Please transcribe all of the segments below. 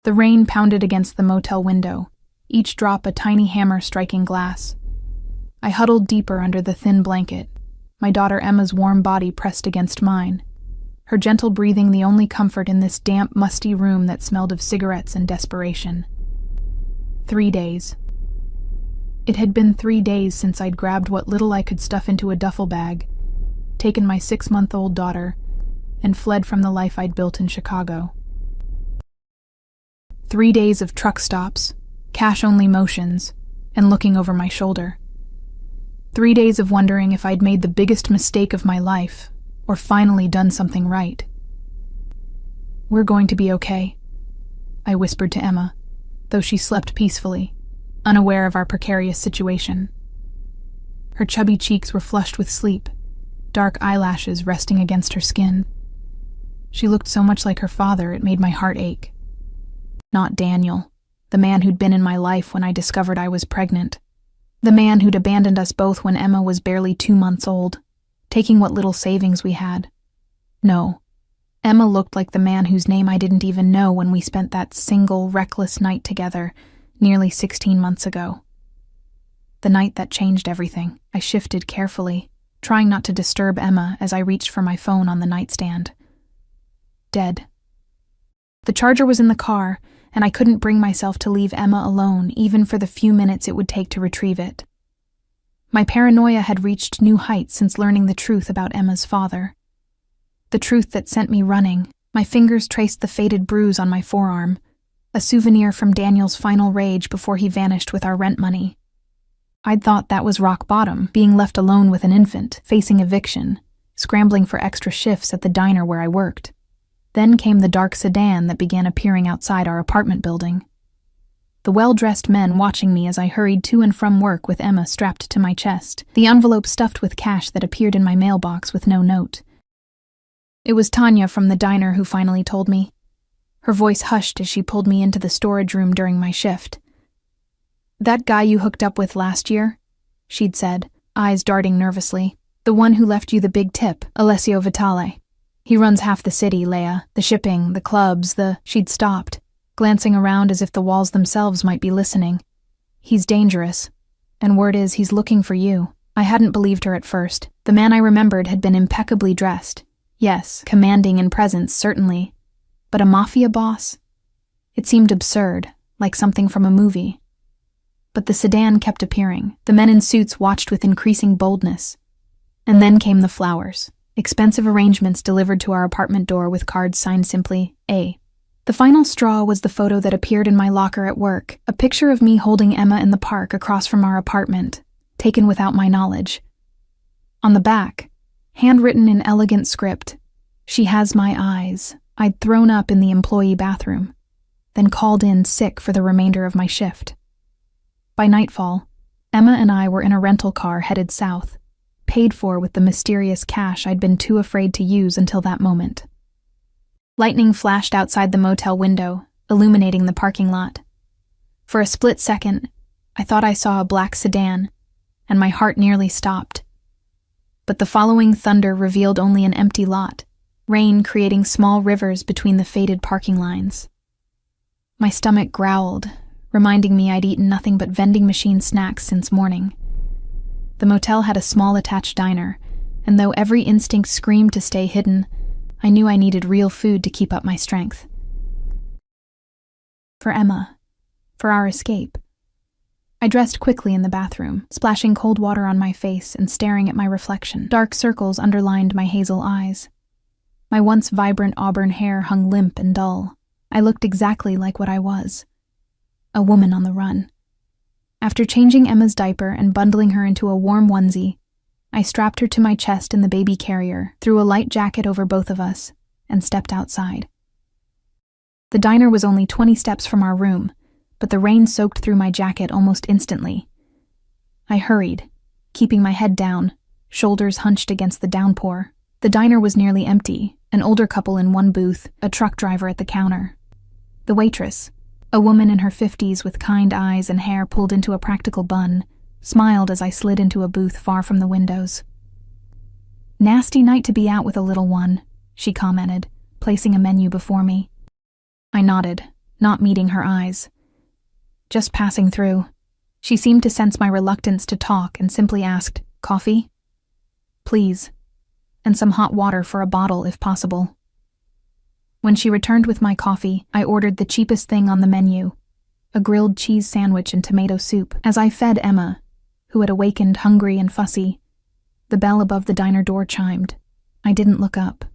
The rain pounded against the motel window, each drop a tiny hammer striking glass. I huddled deeper under the thin blanket, my daughter Emma's warm body pressed against mine, her gentle breathing the only comfort in this damp, musty room that smelled of cigarettes and desperation. 3 days. It had been 3 days since I'd grabbed what little I could stuff into a duffel bag, taken my 6-month-old daughter, and fled from the life I'd built in Chicago. 3 days of truck stops, cash-only motions, and looking over my shoulder. 3 days of wondering if I'd made the biggest mistake of my life, or finally done something right. "We're going to be okay," I whispered to Emma, though she slept peacefully, unaware of our precarious situation. Her chubby cheeks were flushed with sleep, dark eyelashes resting against her skin. She looked so much like her father it made my heart ache. Not Daniel, the man who'd been in my life when I discovered I was pregnant. The man who'd abandoned us both when Emma was barely 2 months old, taking what little savings we had. No, Emma looked like the man whose name I didn't even know when we spent that single, reckless night together nearly 16 months ago. The night that changed everything. I shifted carefully, trying not to disturb Emma as I reached for my phone on the nightstand. Dead. The charger was in the car, and I couldn't bring myself to leave Emma alone even for the few minutes it would take to retrieve it. My paranoia had reached new heights since learning the truth about Emma's father. The truth that sent me running. My fingers traced the faded bruise on my forearm, a souvenir from Daniel's final rage before he vanished with our rent money. I'd thought that was rock bottom, being left alone with an infant, facing eviction, scrambling for extra shifts at the diner where I worked. Then came the dark sedan that began appearing outside our apartment building. The well-dressed men watching me as I hurried to and from work with Emma strapped to my chest, the envelope stuffed with cash that appeared in my mailbox with no note. It was Tanya from the diner who finally told me. Her voice hushed as she pulled me into the storage room during my shift. "That guy you hooked up with last year," she'd said, eyes darting nervously. "The one who left you the big tip, Alessio Vitale. He runs half the city, Leia. The shipping, the clubs, She'd stopped, glancing around as if the walls themselves might be listening. "He's dangerous. And word is he's looking for you." I hadn't believed her at first. The man I remembered had been impeccably dressed. Yes, commanding in presence, certainly. But a mafia boss? It seemed absurd, like something from a movie. But the sedan kept appearing. The men in suits watched with increasing boldness. And then came the flowers. Expensive arrangements delivered to our apartment door with cards signed simply, A. The final straw was the photo that appeared in my locker at work, a picture of me holding Emma in the park across from our apartment, taken without my knowledge. On the back, handwritten in elegant script, "She has my eyes," I'd thrown up in the employee bathroom, then called in sick for the remainder of my shift. By nightfall, Emma and I were in a rental car headed south, paid for with the mysterious cash I'd been too afraid to use until that moment. Lightning flashed outside the motel window, illuminating the parking lot. For a split second, I thought I saw a black sedan, and my heart nearly stopped. But the following thunder revealed only an empty lot, rain creating small rivers between the faded parking lines. My stomach growled, reminding me I'd eaten nothing but vending machine snacks since morning. The motel had a small attached diner, and though every instinct screamed to stay hidden, I knew I needed real food to keep up my strength. For Emma, for our escape. I dressed quickly in the bathroom, splashing cold water on my face and staring at my reflection. Dark circles underlined my hazel eyes. My once vibrant auburn hair hung limp and dull. I looked exactly like what I was. A woman on the run. After changing Emma's diaper and bundling her into a warm onesie, I strapped her to my chest in the baby carrier, threw a light jacket over both of us, and stepped outside. The diner was only 20 steps from our room, but the rain soaked through my jacket almost instantly. I hurried, keeping my head down, shoulders hunched against the downpour. The diner was nearly empty, an older couple in one booth, a truck driver at the counter. The waitress, a woman in her 50s with kind eyes and hair pulled into a practical bun, smiled as I slid into a booth far from the windows. "Nasty night to be out with a little one," she commented, placing a menu before me. I nodded, not meeting her eyes. Just passing through. She seemed to sense my reluctance to talk and simply asked, "Coffee?" "Please. And some hot water for a bottle, if possible." When she returned with my coffee, I ordered the cheapest thing on the menu, a grilled cheese sandwich and tomato soup. As I fed Emma, who had awakened hungry and fussy, the bell above the diner door chimed. I didn't look up.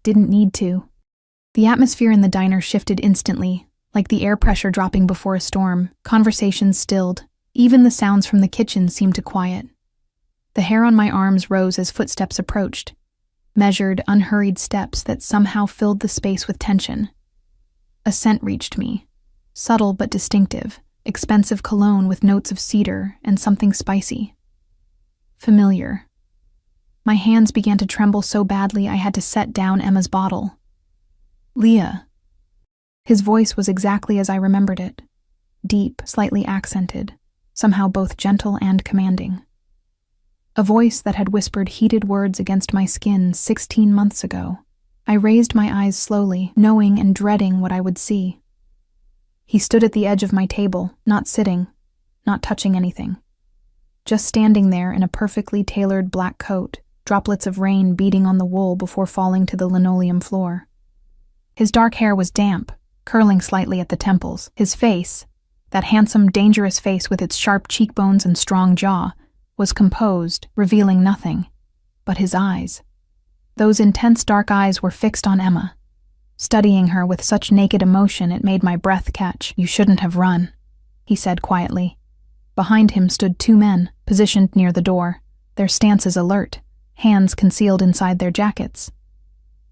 Didn't need to. The atmosphere in the diner shifted instantly, like the air pressure dropping before a storm. Conversations stilled. Even the sounds from the kitchen seemed to quiet. The hair on my arms rose as footsteps approached, measured, unhurried steps that somehow filled the space with tension. A scent reached me, subtle but distinctive, expensive cologne with notes of cedar and something spicy. Familiar. My hands began to tremble so badly I had to set down Emma's bottle. "Leah." His voice was exactly as I remembered it, deep, slightly accented, somehow both gentle and commanding. A voice that had whispered heated words against my skin 16 months ago. I raised my eyes slowly, knowing and dreading what I would see. He stood at the edge of my table, not sitting, not touching anything. Just standing there in a perfectly tailored black coat, droplets of rain beating on the wool before falling to the linoleum floor. His dark hair was damp, curling slightly at the temples. His face, that handsome, dangerous face with its sharp cheekbones and strong jaw, was composed, revealing nothing. But his eyes. Those intense dark eyes were fixed on Emma, studying her with such naked emotion it made my breath catch. "You shouldn't have run," he said quietly. Behind him stood two men, positioned near the door, their stances alert, hands concealed inside their jackets.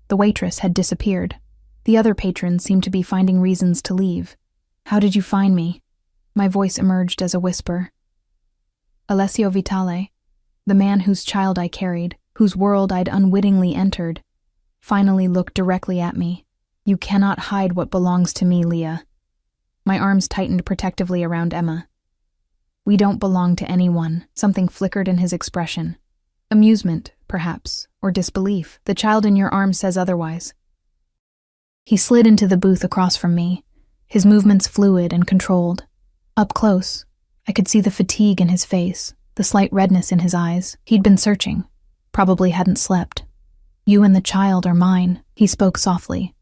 The waitress had disappeared. The other patrons seemed to be finding reasons to leave. "How did you find me?" My voice emerged as a whisper. Alessio Vitale, the man whose child I carried, whose world I'd unwittingly entered, finally looked directly at me. "You cannot hide what belongs to me, Leah." My arms tightened protectively around Emma. "We don't belong to anyone." Something flickered in his expression. Amusement, perhaps, or disbelief. "The child in your arms says otherwise." He slid into the booth across from me, his movements fluid and controlled. Up close, I could see the fatigue in his face, the slight redness in his eyes. He'd been searching, probably hadn't slept. "You and the child are mine," he spoke softly,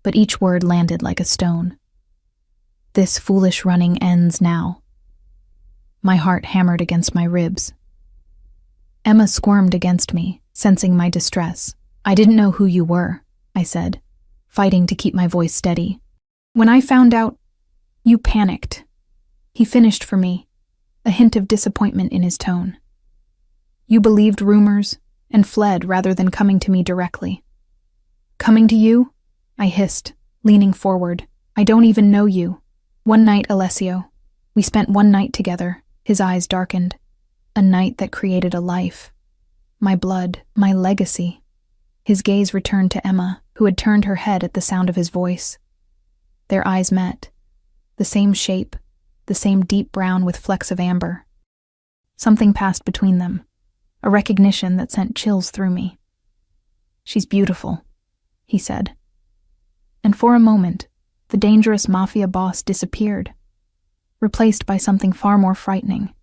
but each word landed like a stone. "This foolish running ends now." My heart hammered against my ribs. Emma squirmed against me, sensing my distress. "I didn't know who you were," I said, fighting to keep my voice steady. "When I found out, you panicked." He finished for me, a hint of disappointment in his tone. "You believed rumors and fled rather than coming to me directly." "Coming to you?" I hissed, leaning forward. "I don't even know you." "One night, Alessio. We spent one night together." His eyes darkened. "A night that created a life. My blood, my legacy." His gaze returned to Emma, who had turned her head at the sound of his voice. Their eyes met. The same shape, the same deep brown with flecks of amber. Something passed between them, a recognition that sent chills through me. "She's beautiful," he said. And for a moment, the dangerous Mafia boss disappeared, replaced by something far more frightening.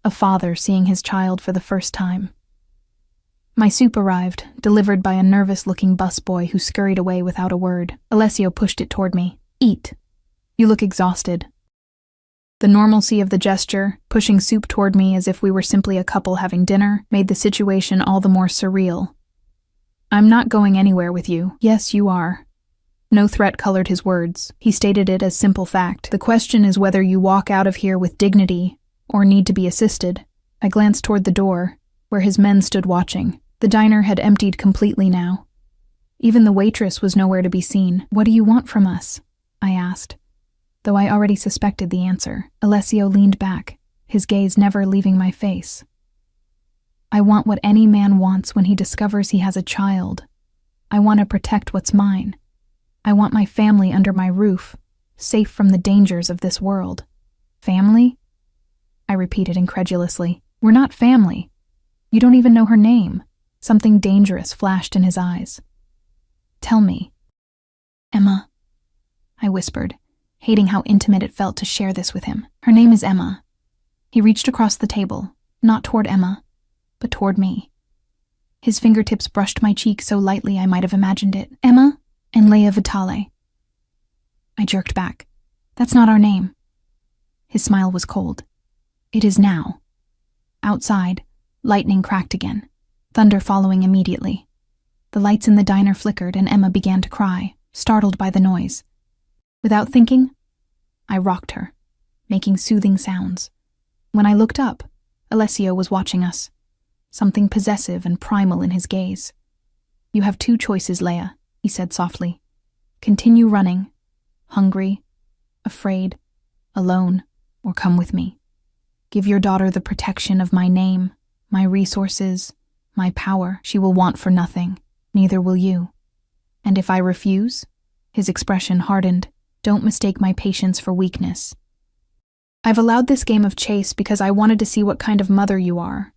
A father seeing his child for the first time. My soup arrived, delivered by a nervous-looking busboy who scurried away without a word. Alessio pushed it toward me. "Eat. You look exhausted." The normalcy of the gesture, pushing soup toward me as if we were simply a couple having dinner, made the situation all the more surreal. "I'm not going anywhere with you." "Yes, you are." No threat colored his words. He stated it as simple fact. "The question is whether you walk out of here with dignity or need to be assisted." I glanced toward the door, where his men stood watching. The diner had emptied completely now. Even the waitress was nowhere to be seen. "What do you want from us?" I asked, though I already suspected the answer. Alessio leaned back, his gaze never leaving my face. "I want what any man wants when he discovers he has a child. I want to protect what's mine. I want my family under my roof, safe from the dangers of this world." "Family?" I repeated incredulously. "We're not family. You don't even know her name." Something dangerous flashed in his eyes. "Tell me." "Emma," I whispered, hating how intimate it felt to share this with him. Her name is Emma. He reached across the table, not toward Emma, but toward me. His fingertips brushed my cheek so lightly I might have imagined it. Emma and Leia Vitale. I jerked back. That's not our name. His smile was cold. It is now. Outside, lightning cracked again, thunder following immediately. The lights in the diner flickered and Emma began to cry, startled by the noise. Without thinking, I rocked her, making soothing sounds. When I looked up, Alessio was watching us, something possessive and primal in his gaze. You have two choices, Leia, he said softly. Continue running, hungry, afraid, alone, or come with me. Give your daughter the protection of my name, my resources, my power. She will want for nothing, neither will you. And if I refuse? His expression hardened. Don't mistake my patience for weakness. I've allowed this game of chase because I wanted to see what kind of mother you are.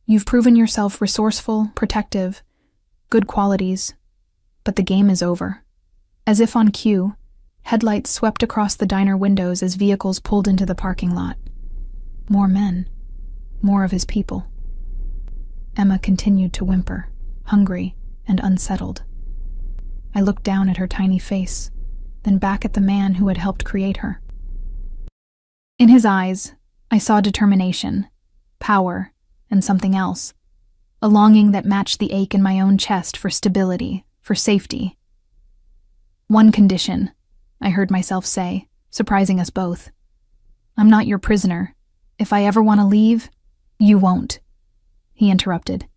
You've proven yourself resourceful, protective, good qualities, but the game is over. As if on cue, headlights swept across the diner windows as vehicles pulled into the parking lot. More men, more of his people. Emma continued to whimper, hungry and unsettled. I looked down at her tiny face, then back at the man who had helped create her. In his eyes, I saw determination, power, and something else, a longing that matched the ache in my own chest for stability, for safety. One condition, I heard myself say, surprising us both. I'm not your prisoner. If I ever want to leave, you won't. He interrupted,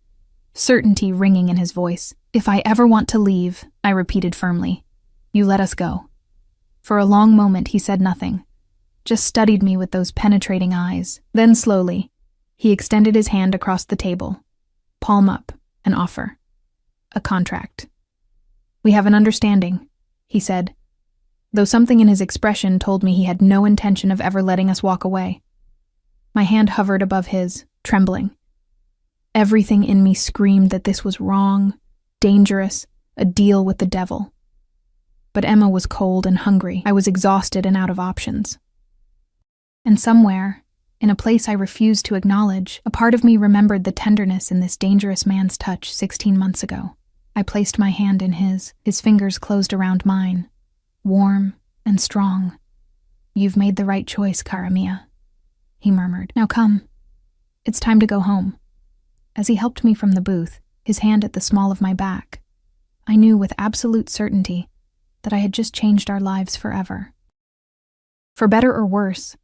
certainty ringing in his voice. If I ever want to leave, I repeated firmly, you let us go. For a long moment he said nothing, just studied me with those penetrating eyes. Then slowly, he extended his hand across the table, palm up, an offer. A contract. We have an understanding, he said, though something in his expression told me he had no intention of ever letting us walk away. My hand hovered above his, trembling. Everything in me screamed that this was wrong, dangerous, a deal with the devil. But Emma was cold and hungry. I was exhausted and out of options. And somewhere, in a place I refused to acknowledge, a part of me remembered the tenderness in this dangerous man's touch 16 months ago. I placed my hand in his fingers closed around mine, warm and strong. You've made the right choice, cara mia, he murmured. Now come. It's time to go home. As he helped me from the booth, his hand at the small of my back, I knew with absolute certainty that I had just changed our lives forever. For better or worse,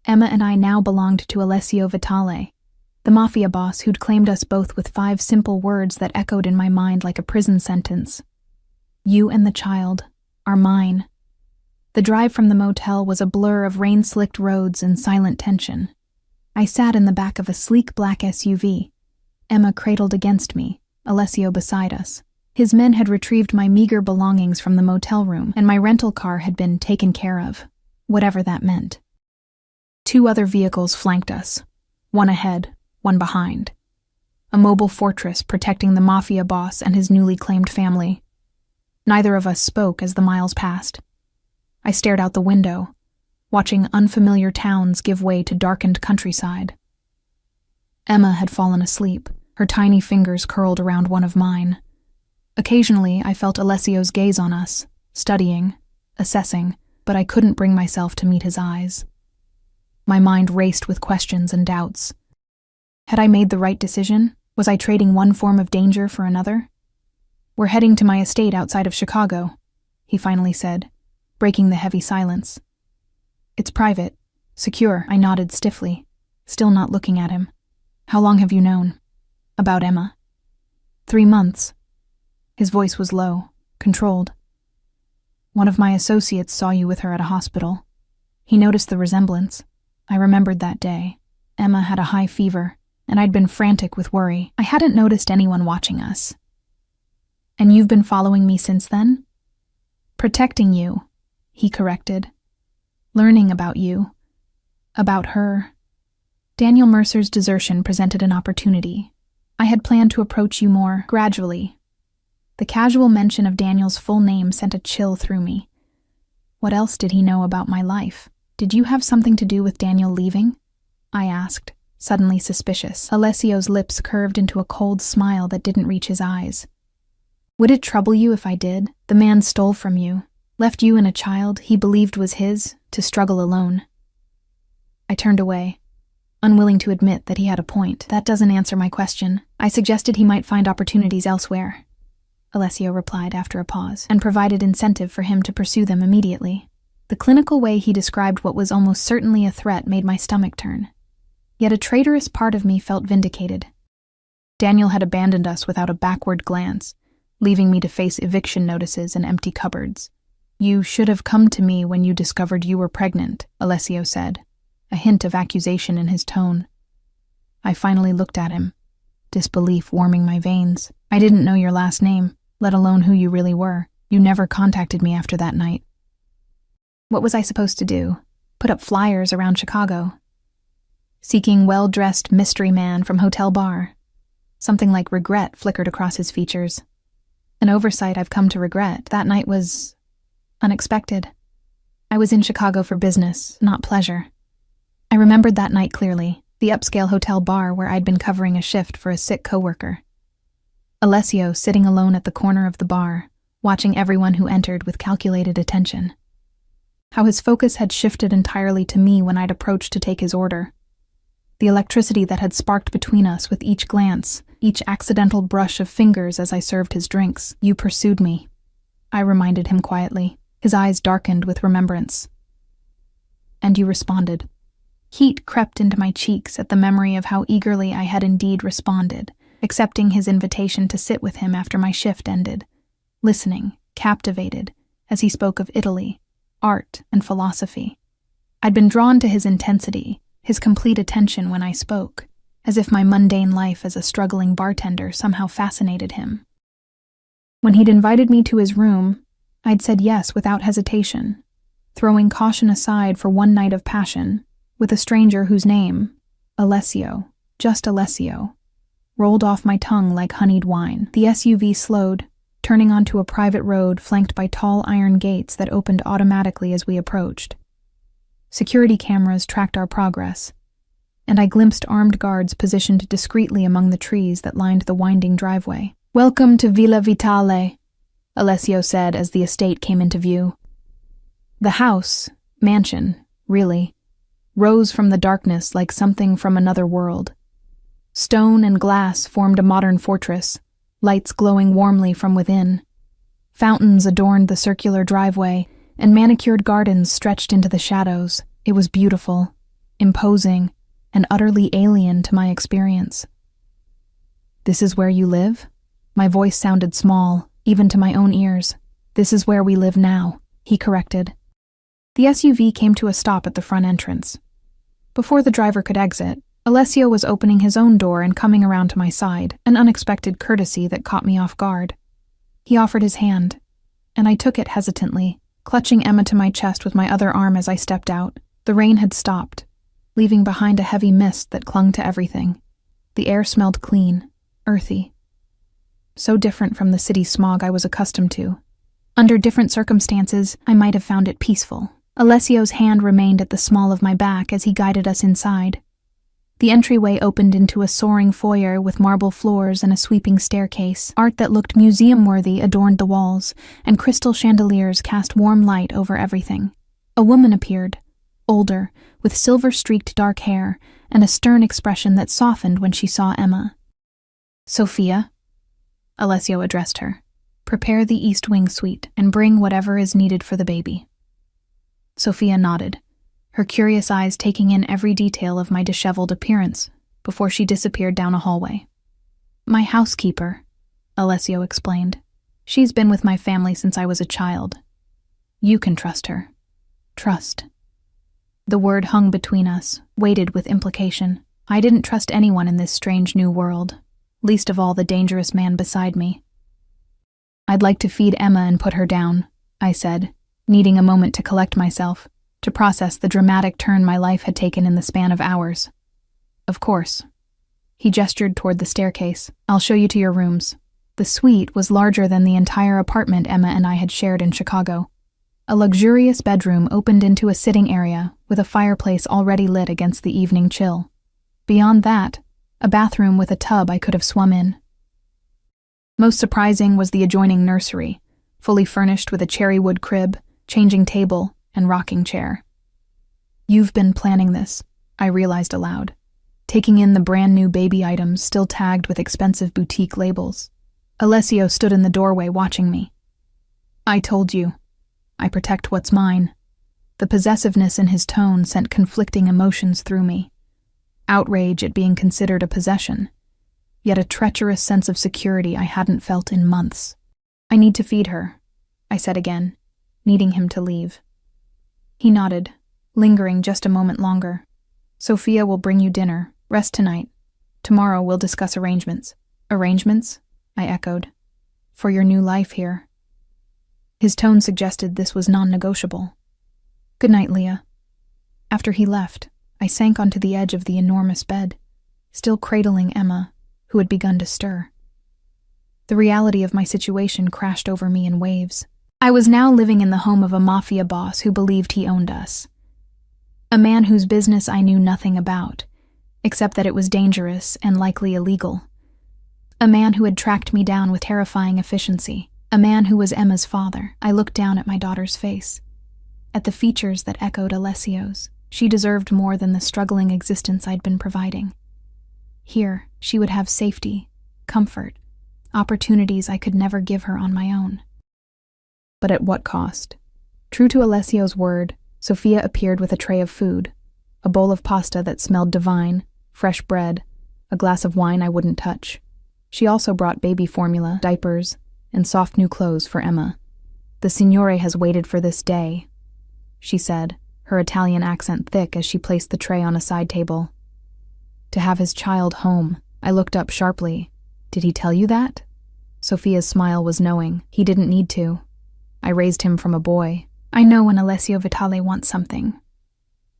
Emma and I now belonged to Alessio Vitale, the Mafia boss who'd claimed us both with 5 simple words that echoed in my mind like a prison sentence. You and the child are mine. The drive from the motel was a blur of rain-slicked roads and silent tension. I sat in the back of a sleek black SUV, Emma cradled against me, Alessio beside us. His men had retrieved my meager belongings from the motel room, and my rental car had been taken care of, whatever that meant. 2 other vehicles flanked us, one ahead, one behind. A mobile fortress protecting the Mafia boss and his newly claimed family. Neither of us spoke as the miles passed. I stared out the window, watching unfamiliar towns give way to darkened countryside. Emma had fallen asleep, her tiny fingers curled around one of mine. Occasionally, I felt Alessio's gaze on us, studying, assessing, but I couldn't bring myself to meet his eyes. My mind raced with questions and doubts. Had I made the right decision? Was I trading one form of danger for another? We're heading to my estate outside of Chicago, he finally said, breaking the heavy silence. It's private, secure, I nodded stiffly, still not looking at him. How long have you known? About Emma. 3 months. His voice was low, controlled. One of my associates saw you with her at a hospital. He noticed the resemblance. I remembered that day. Emma had a high fever, and I'd been frantic with worry. I hadn't noticed anyone watching us. And you've been following me since then? Protecting you, he corrected. Learning about you. About her. Daniel Mercer's desertion presented an opportunity. I had planned to approach you more gradually. The casual mention of Daniel's full name sent a chill through me. What else did he know about my life? Did you have something to do with Daniel leaving? I asked, suddenly suspicious. Alessio's lips curved into a cold smile that didn't reach his eyes. Would it trouble you if I did? The man stole from you, left you and a child he believed was his, to struggle alone. I turned away, unwilling to admit that he had a point. That doesn't answer my question. I suggested he might find opportunities elsewhere, Alessio replied after a pause, and provided incentive for him to pursue them immediately. The clinical way he described what was almost certainly a threat made my stomach turn. Yet a traitorous part of me felt vindicated. Daniel had abandoned us without a backward glance, leaving me to face eviction notices and empty cupboards. You should have come to me when you discovered you were pregnant, Alessio said, a hint of accusation in his tone. I finally looked at him, disbelief warming my veins. I didn't know your last name, let alone who you really were. You never contacted me after that night. What was I supposed to do? Put up flyers around Chicago? Seeking well-dressed mystery man from hotel bar. Something like regret flickered across his features. An oversight I've come to regret. That night was unexpected. I was in Chicago for business, not pleasure. I remembered that night clearly, the upscale hotel bar where I'd been covering a shift for a sick coworker. Alessio sitting alone at the corner of the bar, watching everyone who entered with calculated attention. How his focus had shifted entirely to me when I'd approached to take his order. The electricity that had sparked between us with each glance, each accidental brush of fingers as I served his drinks. You pursued me, I reminded him quietly, his eyes darkened with remembrance. And you responded. Heat crept into my cheeks at the memory of how eagerly I had indeed responded, accepting his invitation to sit with him after my shift ended, listening, captivated, as he spoke of Italy, art, and philosophy. I'd been drawn to his intensity, his complete attention when I spoke, as if my mundane life as a struggling bartender somehow fascinated him. When he'd invited me to his room, I'd said yes without hesitation, throwing caution aside for one night of passion, with a stranger whose name, Alessio, just Alessio, rolled off my tongue like honeyed wine. The SUV slowed, turning onto a private road flanked by tall iron gates that opened automatically as we approached. Security cameras tracked our progress, and I glimpsed armed guards positioned discreetly among the trees that lined the winding driveway. Welcome to Villa Vitale, Alessio said as the estate came into view. The house, mansion, really, rose from the darkness like something from another world. Stone and glass formed a modern fortress, lights glowing warmly from within. Fountains adorned the circular driveway, and manicured gardens stretched into the shadows. It was beautiful, imposing, and utterly alien to my experience. This is where you live? My voice sounded small, even to my own ears. This is where we live now, he corrected. The SUV came to a stop at the front entrance. Before the driver could exit, Alessio was opening his own door and coming around to my side, an unexpected courtesy that caught me off guard. He offered his hand, and I took it hesitantly, clutching Emma to my chest with my other arm as I stepped out. The rain had stopped, leaving behind a heavy mist that clung to everything. The air smelled clean, earthy. So different from the city smog I was accustomed to. Under different circumstances, I might have found it peaceful. Alessio's hand remained at the small of my back as he guided us inside. The entryway opened into a soaring foyer with marble floors and a sweeping staircase. Art that looked museum-worthy adorned the walls, and crystal chandeliers cast warm light over everything. A woman appeared, older, with silver-streaked dark hair and a stern expression that softened when she saw Emma. Sophia, Alessio addressed her, prepare the East Wing suite and bring whatever is needed for the baby. Sophia nodded, her curious eyes taking in every detail of my disheveled appearance before she disappeared down a hallway. My housekeeper, Alessio explained. She's been with my family since I was a child. You can trust her. Trust. The word hung between us, weighted with implication. I didn't trust anyone in this strange new world, least of all the dangerous man beside me. I'd like to feed Emma and put her down, I said, needing a moment to collect myself, to process the dramatic turn my life had taken in the span of hours. Of course. He gestured toward the staircase. I'll show you to your rooms. The suite was larger than the entire apartment Emma and I had shared in Chicago. A luxurious bedroom opened into a sitting area with a fireplace already lit against the evening chill. Beyond that, a bathroom with a tub I could have swum in. Most surprising was the adjoining nursery, fully furnished with a cherrywood crib, changing table, and rocking chair. "You've been planning this," I realized aloud, taking in the brand new baby items still tagged with expensive boutique labels. Alessio stood in the doorway watching me. "I told you. I protect what's mine." The possessiveness in his tone sent conflicting emotions through me. Outrage at being considered a possession, yet a treacherous sense of security I hadn't felt in months. "I need to feed her," I said again, needing him to leave. He nodded, lingering just a moment longer. "Sophia will bring you dinner. Rest tonight. Tomorrow we'll discuss arrangements." "Arrangements?" I echoed. "For your new life here." His tone suggested this was non-negotiable. "Good night, Leah." After he left, I sank onto the edge of the enormous bed, still cradling Emma, who had begun to stir. The reality of my situation crashed over me in waves. I was now living in the home of a Mafia boss who believed he owned us. A man whose business I knew nothing about, except that it was dangerous and likely illegal. A man who had tracked me down with terrifying efficiency. A man who was Emma's father. I looked down at my daughter's face, at the features that echoed Alessio's. She deserved more than the struggling existence I'd been providing. Here, she would have safety, comfort, opportunities I could never give her on my own. But at what cost? True to Alessio's word, Sophia appeared with a tray of food, a bowl of pasta that smelled divine, fresh bread, a glass of wine I wouldn't touch. She also brought baby formula, diapers, and soft new clothes for Emma. "The Signore has waited for this day," she said, her Italian accent thick as she placed the tray on a side table. "To have his child home." I looked up sharply. "Did he tell you that?" Sophia's smile was knowing. "He didn't need to. I raised him from a boy. I know when Alessio Vitale wants something."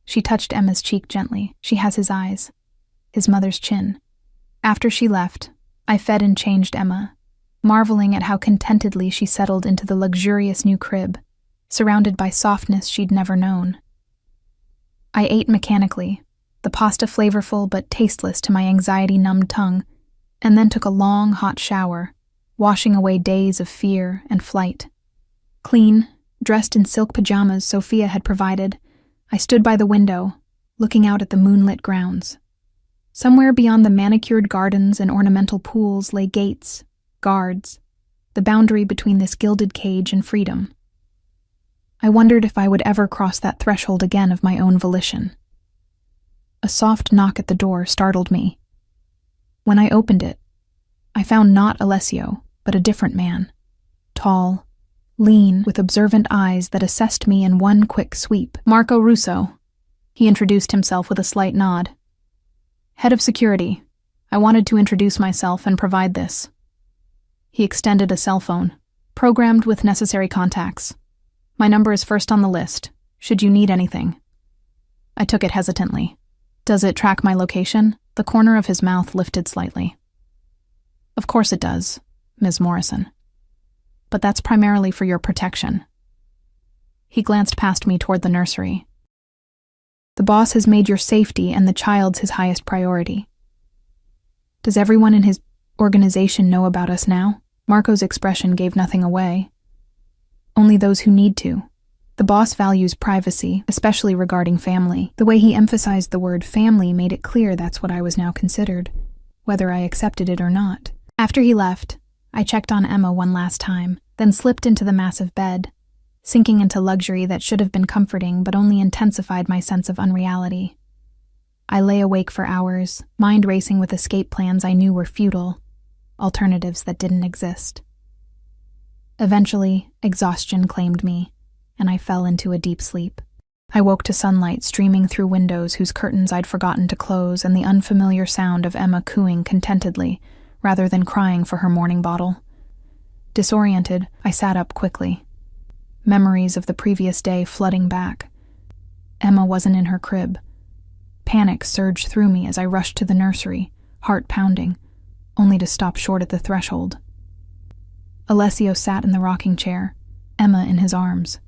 She touched Emma's cheek gently. "She has his eyes, his mother's chin." After she left, I fed and changed Emma, marveling at how contentedly she settled into the luxurious new crib, surrounded by softness she'd never known. I ate mechanically, the pasta flavorful but tasteless to my anxiety-numbed tongue, and then took a long, hot shower, washing away days of fear and flight. Clean, dressed in silk pajamas Sophia had provided, I stood by the window, looking out at the moonlit grounds. Somewhere beyond the manicured gardens and ornamental pools lay gates, guards, the boundary between this gilded cage and freedom. I wondered if I would ever cross that threshold again of my own volition. A soft knock at the door startled me. When I opened it, I found not Alessio, but a different man. Tall, lean, with observant eyes that assessed me in one quick sweep. "Marco Russo," he introduced himself with a slight nod. "Head of security. I wanted to introduce myself and provide this." He extended a cell phone, programmed with necessary contacts. "My number is first on the list, should you need anything." I took it hesitantly. "Does it track my location?" The corner of his mouth lifted slightly. "Of course it does, Ms. Morrison. But that's primarily for your protection." He glanced past me toward the nursery. "The boss has made your safety and the child's his highest priority." "Does everyone in his organization know about us now?" Marco's expression gave nothing away. "Only those who need to. The boss values privacy, especially regarding family." The way he emphasized the word family made it clear that's what I was now considered, whether I accepted it or not. After he left, I checked on Emma one last time, then slipped into the massive bed, sinking into luxury that should have been comforting but only intensified my sense of unreality. I lay awake for hours, mind racing with escape plans I knew were futile, alternatives that didn't exist. Eventually, exhaustion claimed me, and I fell into a deep sleep. I woke to sunlight streaming through windows whose curtains I'd forgotten to close and the unfamiliar sound of Emma cooing contentedly, rather than crying for her morning bottle. Disoriented, I sat up quickly. Memories of the previous day flooding back. Emma wasn't in her crib. Panic surged through me as I rushed to the nursery, heart pounding, only to stop short at the threshold. Alessio sat in the rocking chair, Emma in his arms.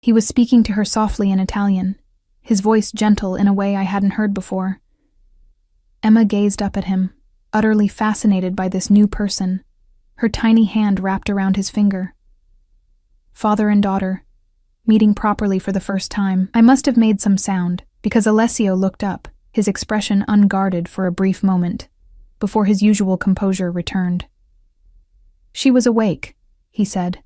He was speaking to her softly in Italian, his voice gentle in a way I hadn't heard before. Emma gazed up at him, utterly fascinated by this new person, her tiny hand wrapped around his finger. Father and daughter, meeting properly for the first time. I must have made some sound, because Alessio looked up, his expression unguarded for a brief moment, before his usual composure returned. She was awake, he said,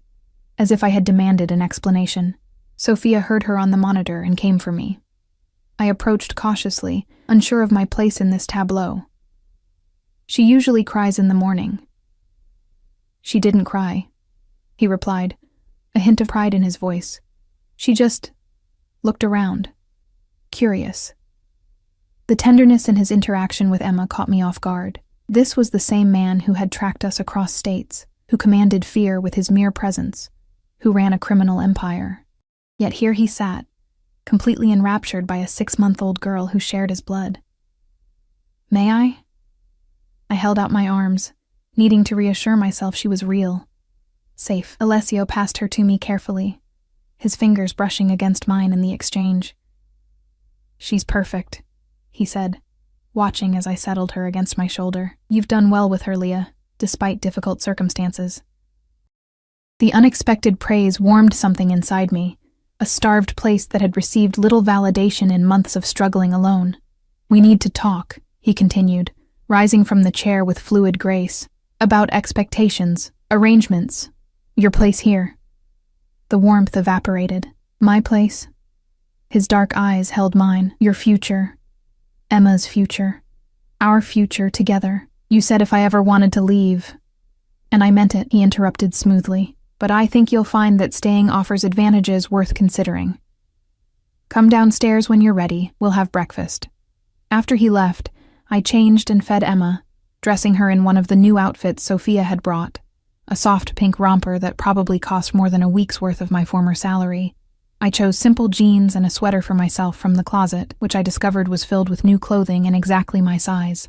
as if I had demanded an explanation. Sophia heard her on the monitor and came for me. I approached cautiously, unsure of my place in this tableau. She usually cries in the morning. She didn't cry, he replied, a hint of pride in his voice. She just looked around, curious. The tenderness in his interaction with Emma caught me off guard. This was the same man who had tracked us across states, who commanded fear with his mere presence, who ran a criminal empire. Yet here he sat, completely enraptured by a 6-month-old girl who shared his blood. May I? I held out my arms, needing to reassure myself she was real. Safe. Alessio passed her to me carefully, his fingers brushing against mine in the exchange. She's perfect, he said, watching as I settled her against my shoulder. You've done well with her, Leah, despite difficult circumstances. The unexpected praise warmed something inside me, a starved place that had received little validation in months of struggling alone. We need to talk, he continued, rising from the chair with fluid grace, about expectations, arrangements, your place here. The warmth evaporated. My place? His dark eyes held mine. Your future. Emma's future. Our future together. You said if I ever wanted to leave. And I meant it, he interrupted smoothly. But I think you'll find that staying offers advantages worth considering. Come downstairs when you're ready. We'll have breakfast. After he left, I changed and fed Emma, dressing her in one of the new outfits Sophia had brought, a soft pink romper that probably cost more than a week's worth of my former salary. I chose simple jeans and a sweater for myself from the closet, which I discovered was filled with new clothing in exactly my size.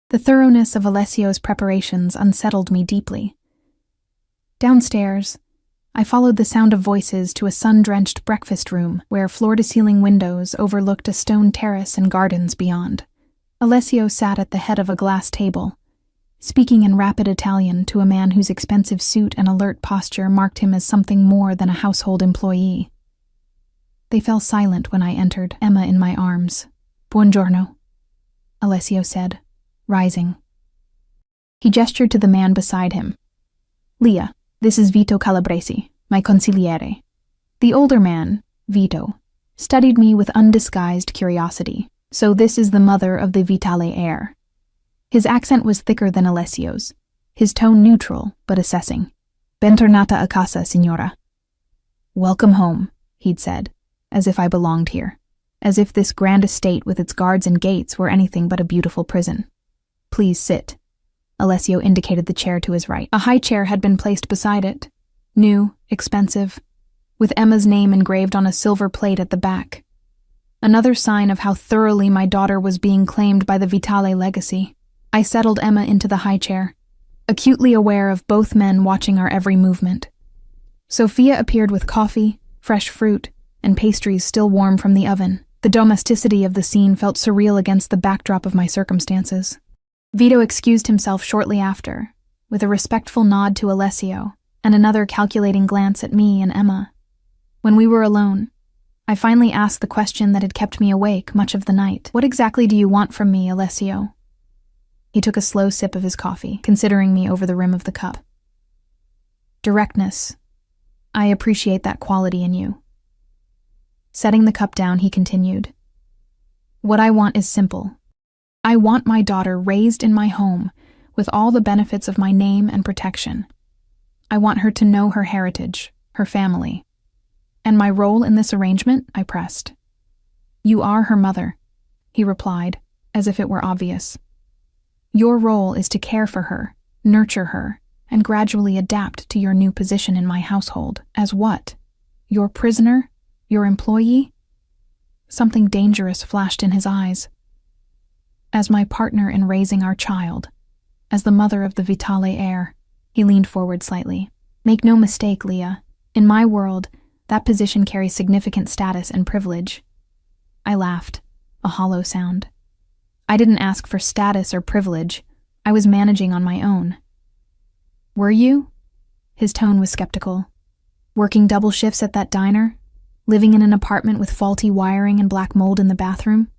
The thoroughness of Alessio's preparations unsettled me deeply. Downstairs, I followed the sound of voices to a sun-drenched breakfast room where floor-to-ceiling windows overlooked a stone terrace and gardens beyond. Alessio sat at the head of a glass table, speaking in rapid Italian to a man whose expensive suit and alert posture marked him as something more than a household employee. They fell silent when I entered, Emma in my arms. Buongiorno, Alessio said, rising. He gestured to the man beside him. Leah, this is Vito Calabresi, my consigliere. The older man, Vito, studied me with undisguised curiosity. So this is the mother of the Vitale heir. His accent was thicker than Alessio's, his tone neutral but assessing. Bentornata a casa, signora. Welcome home, he'd said, as if I belonged here, as if this grand estate with its guards and gates were anything but a beautiful prison. Please sit. Alessio indicated the chair to his right. A high chair had been placed beside it, new, expensive, with Emma's name engraved on a silver plate at the back. Another sign of how thoroughly my daughter was being claimed by the Vitale legacy. I settled Emma into the high chair, acutely aware of both men watching our every movement. Sophia appeared with coffee, fresh fruit, and pastries still warm from the oven. The domesticity of the scene felt surreal against the backdrop of my circumstances. Vito excused himself shortly after, with a respectful nod to Alessio and another calculating glance at me and Emma. When we were alone, I finally asked the question that had kept me awake much of the night. What exactly do you want from me, Alessio? He took a slow sip of his coffee, considering me over the rim of the cup. Directness. I appreciate that quality in you. Setting the cup down, he continued. What I want is simple. I want my daughter raised in my home with all the benefits of my name and protection. I want her to know her heritage, her family. And my role in this arrangement, I pressed. You are her mother, he replied, as if it were obvious. Your role is to care for her, nurture her, and gradually adapt to your new position in my household. As what? Your prisoner? Your employee? Something dangerous flashed in his eyes. As my partner in raising our child, as the mother of the Vitale heir, he leaned forward slightly. Make no mistake, Leah. In my world, That position carries significant status and privilege. I laughed, a hollow sound. I didn't ask for status or privilege. I was managing on my own. Were you? His tone was skeptical. Working double shifts at that diner? Living in an apartment with faulty wiring and black mold in the bathroom?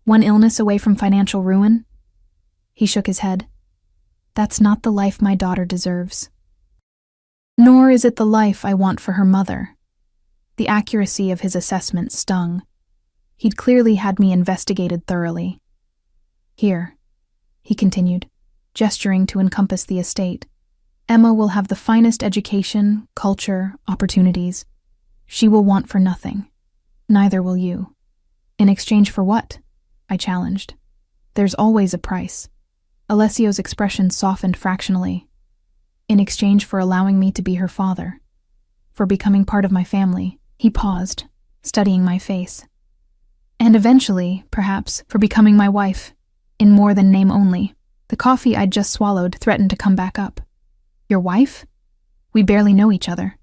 One illness away from financial ruin? He shook his head. That's not the life my daughter deserves. Nor is it the life I want for her mother. The accuracy of his assessment stung. He'd clearly had me investigated thoroughly. Here, he continued, gesturing to encompass the estate. Emma will have the finest education, culture, opportunities. She will want for nothing. Neither will you. In exchange for what? I challenged. There's always a price. Alessio's expression softened fractionally. In exchange for allowing me to be her father. For becoming part of my family. He paused, studying my face. And eventually, perhaps, for becoming my wife. In more than name only. The coffee I'd just swallowed threatened to come back up. Your wife? We barely know each other.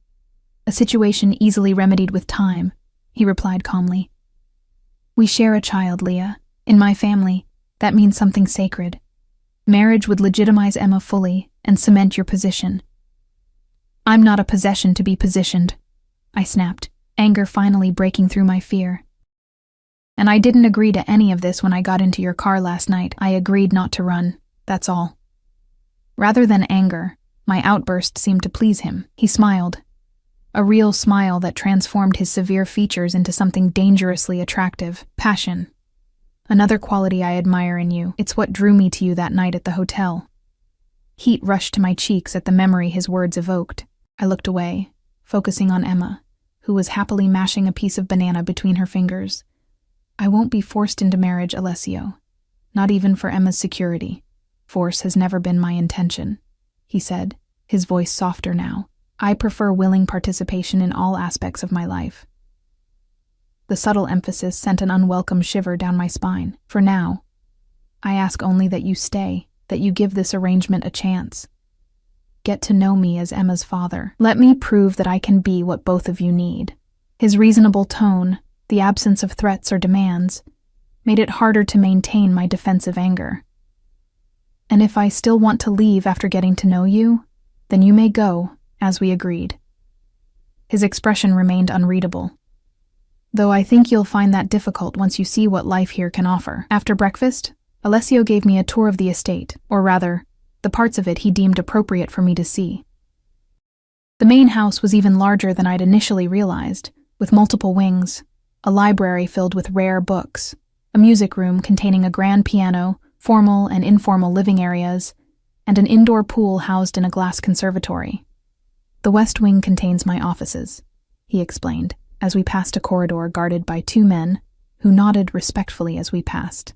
A situation easily remedied with time, he replied calmly. We share a child, Leah. In my family, that means something sacred. Marriage would legitimize Emma fully and cement your position. I'm not a possession to be positioned, I snapped, anger finally breaking through my fear. And I didn't agree to any of this when I got into your car last night. I agreed not to run, that's all. Rather than anger, my outburst seemed to please him. He smiled. A real smile that transformed his severe features into something dangerously attractive. Passion. Another quality I admire in you. It's what drew me to you that night at the hotel. Heat rushed to my cheeks at the memory his words evoked. I looked away, focusing on Emma, who was happily mashing a piece of banana between her fingers. I won't be forced into marriage, Alessio. Not even for Emma's security. Force has never been my intention, he said, his voice softer now. I prefer willing participation in all aspects of my life. The subtle emphasis sent an unwelcome shiver down my spine. For now, I ask only that you stay, that you give this arrangement a chance. Get to know me as Emma's father. Let me prove that I can be what both of you need. His reasonable tone, the absence of threats or demands, made it harder to maintain my defensive anger. And if I still want to leave after getting to know you, then you may go, as we agreed. His expression remained unreadable. Though I think you'll find that difficult once you see what life here can offer. After breakfast, Alessio gave me a tour of the estate, or rather, the parts of it he deemed appropriate for me to see. The main house was even larger than I'd initially realized, with multiple wings, a library filled with rare books, a music room containing a grand piano, formal and informal living areas, and an indoor pool housed in a glass conservatory. The west wing contains my offices, he explained, as we passed a corridor guarded by two men, who nodded respectfully as we passed.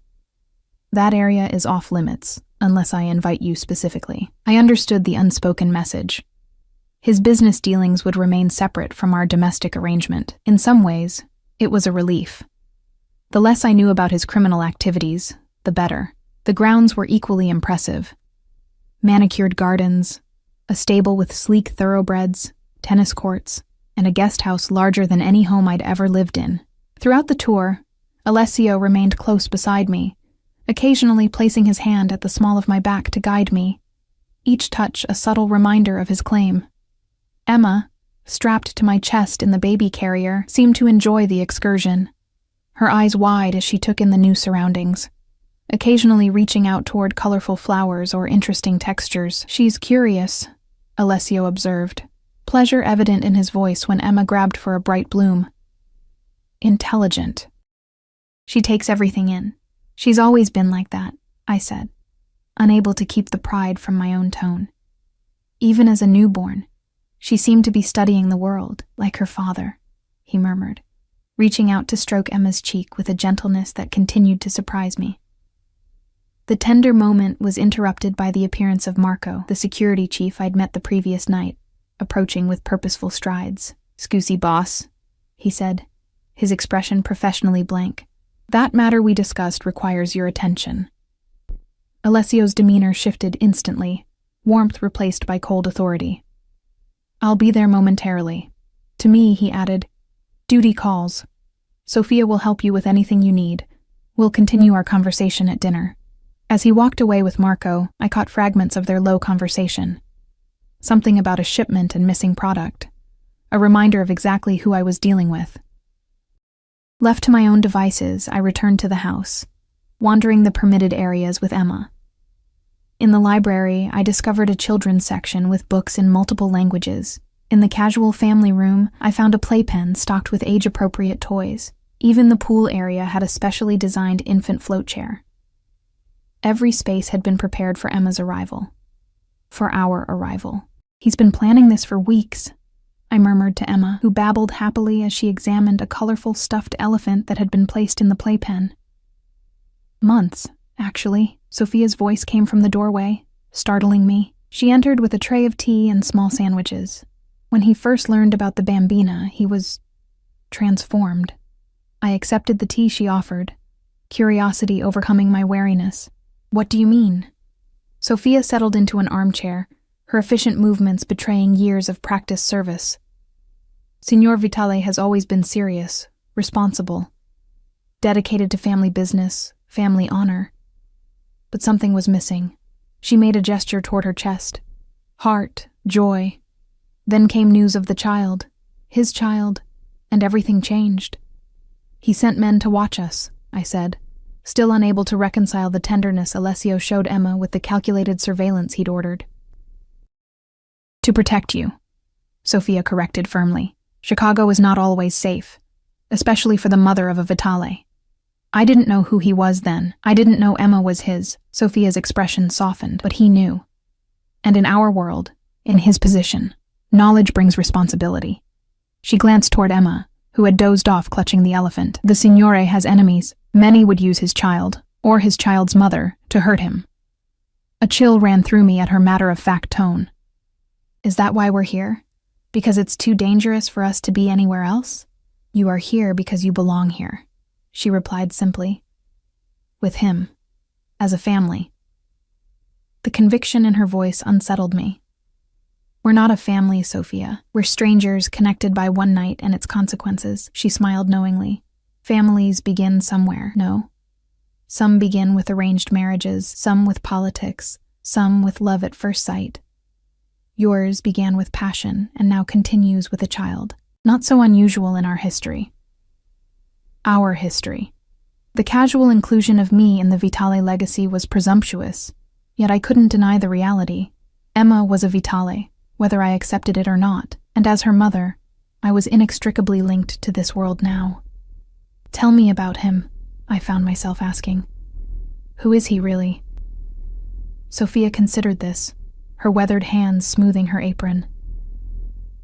That area is off limits, unless I invite you specifically. I understood the unspoken message. His business dealings would remain separate from our domestic arrangement. In some ways, it was a relief. The less I knew about his criminal activities, the better. The grounds were equally impressive. Manicured gardens, a stable with sleek thoroughbreds, tennis courts, and a guest house larger than any home I'd ever lived in. Throughout the tour, Alessio remained close beside me, occasionally placing his hand at the small of my back to guide me, each touch a subtle reminder of his claim. Emma, strapped to my chest in the baby carrier, seemed to enjoy the excursion, her eyes wide as she took in the new surroundings, occasionally reaching out toward colorful flowers or interesting textures. She's curious, Alessio observed, pleasure evident in his voice when Emma grabbed for a bright bloom. Intelligent. She takes everything in. She's always been like that, I said, unable to keep the pride from my own tone. Even as a newborn, she seemed to be studying the world, like her father, he murmured, reaching out to stroke Emma's cheek with a gentleness that continued to surprise me. The tender moment was interrupted by the appearance of Marco, the security chief I'd met the previous night, approaching with purposeful strides. "Scusi, boss," he said, his expression professionally blank. "That matter we discussed requires your attention." Alessio's demeanor shifted instantly, warmth replaced by cold authority. "I'll be there momentarily." To me, he added, Duty calls. Sophia will help you with anything you need. We'll continue our conversation at dinner. As he walked away with Marco, I caught fragments of their low conversation. Something about a shipment and missing product. A reminder of exactly who I was dealing with. Left to my own devices, I returned to the house, wandering the permitted areas with Emma. In the library, I discovered a children's section with books in multiple languages. In the casual family room, I found a playpen stocked with age-appropriate toys. Even the pool area had a specially designed infant float chair. Every space had been prepared for Emma's arrival. For our arrival. He's been planning this for weeks, I murmured to Emma, who babbled happily as she examined a colorful stuffed elephant that had been placed in the playpen. Months, actually. Sophia's voice came from the doorway, startling me. She entered with a tray of tea and small sandwiches. When he first learned about the bambina, he was transformed. I accepted the tea she offered, curiosity overcoming my wariness. What do you mean? Sophia settled into an armchair, her efficient movements betraying years of practiced service. Signor Vitale has always been serious, responsible, dedicated to family business, family honor. But something was missing. She made a gesture toward her chest. Heart, joy. Then came news of the child, his child, and everything changed. He sent men to watch us, I said, still unable to reconcile the tenderness Alessio showed Emma with the calculated surveillance he'd ordered. To protect you, Sophia corrected firmly. Chicago is not always safe, especially for the mother of a Vitale. I didn't know who he was then. I didn't know Emma was his. Sophia's expression softened, but he knew. And in our world, in his position, knowledge brings responsibility. She glanced toward Emma, who had dozed off clutching the elephant. The Signore has enemies. Many would use his child, or his child's mother, to hurt him. A chill ran through me at her matter-of-fact tone. Is that why we're here? Because it's too dangerous for us to be anywhere else? You are here because you belong here, she replied simply. With him. As a family. The conviction in her voice unsettled me. We're not a family, Sophia. We're strangers connected by one night and its consequences, she smiled knowingly. Families begin somewhere, no? Some begin with arranged marriages, some with politics, some with love at first sight. Yours began with passion and now continues with a child. Not so unusual in our history. Our history. The casual inclusion of me in the Vitale legacy was presumptuous, yet I couldn't deny the reality. Emma was a Vitale, whether I accepted it or not, and as her mother, I was inextricably linked to this world now. Tell me about him, I found myself asking. Who is he really? Sophia considered this, her weathered hands smoothing her apron.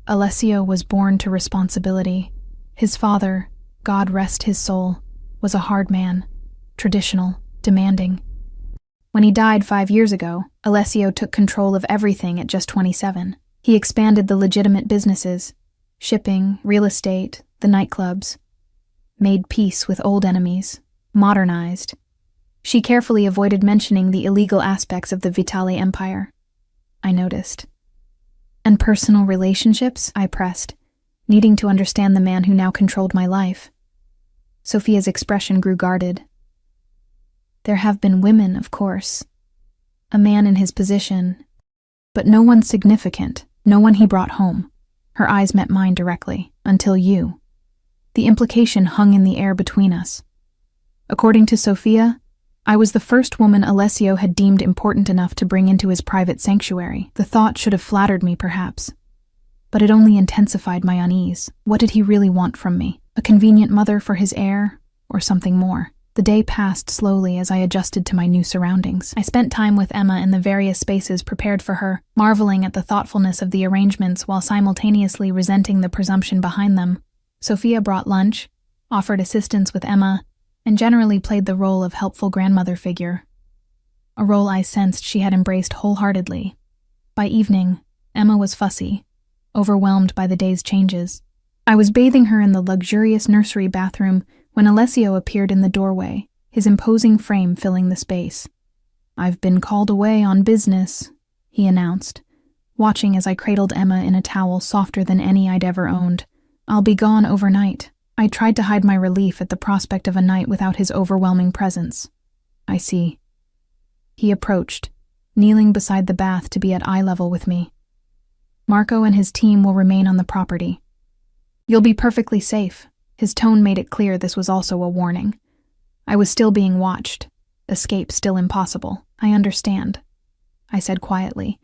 Alessio was born to responsibility. His father, God rest his soul, was a hard man, traditional, demanding. When he died 5 years ago, Alessio took control of everything at just 27. He expanded the legitimate businesses, shipping, real estate, the nightclubs, made peace with old enemies, modernized. She carefully avoided mentioning the illegal aspects of the Vitale empire. I noticed. And personal relationships, I pressed, needing to understand the man who now controlled my life. Sophia's expression grew guarded. There have been women, of course. A man in his position, but no one significant, no one he brought home. Her eyes met mine directly, until you. The implication hung in the air between us. According to Sophia, I was the first woman Alessio had deemed important enough to bring into his private sanctuary. The thought should have flattered me, perhaps. But it only intensified my unease. What did he really want from me? A convenient mother for his heir, or something more? The day passed slowly as I adjusted to my new surroundings. I spent time with Emma in the various spaces prepared for her, marveling at the thoughtfulness of the arrangements while simultaneously resenting the presumption behind them. Sophia brought lunch, offered assistance with Emma, and generally played the role of helpful grandmother figure, a role I sensed she had embraced wholeheartedly. By evening, Emma was fussy, overwhelmed by the day's changes. I was bathing her in the luxurious nursery bathroom when Alessio appeared in the doorway, his imposing frame filling the space. "I've been called away on business," he announced, watching as I cradled Emma in a towel softer than any I'd ever owned. "I'll be gone overnight." I tried to hide my relief at the prospect of a night without his overwhelming presence. I see. He approached, kneeling beside the bath to be at eye level with me. Marco and his team will remain on the property. You'll be perfectly safe. His tone made it clear this was also a warning. I was still being watched. Escape still impossible. I understand, I said quietly,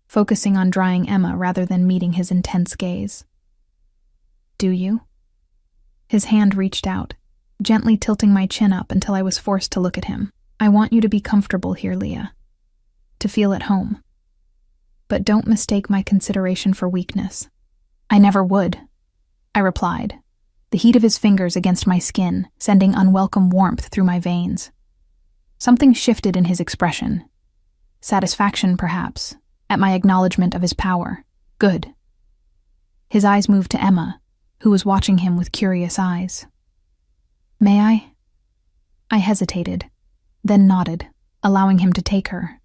focusing on drying Emma rather than meeting his intense gaze. Do you? His hand reached out, gently tilting my chin up until I was forced to look at him. I want you to be comfortable here, Leah. To feel at home. But don't mistake my consideration for weakness. I never would, I replied, the heat of his fingers against my skin sending unwelcome warmth through my veins. Something shifted in his expression. Satisfaction, perhaps, at my acknowledgement of his power. Good. His eyes moved to Emma, who was watching him with curious eyes. May I? I hesitated, then nodded, allowing him to take her.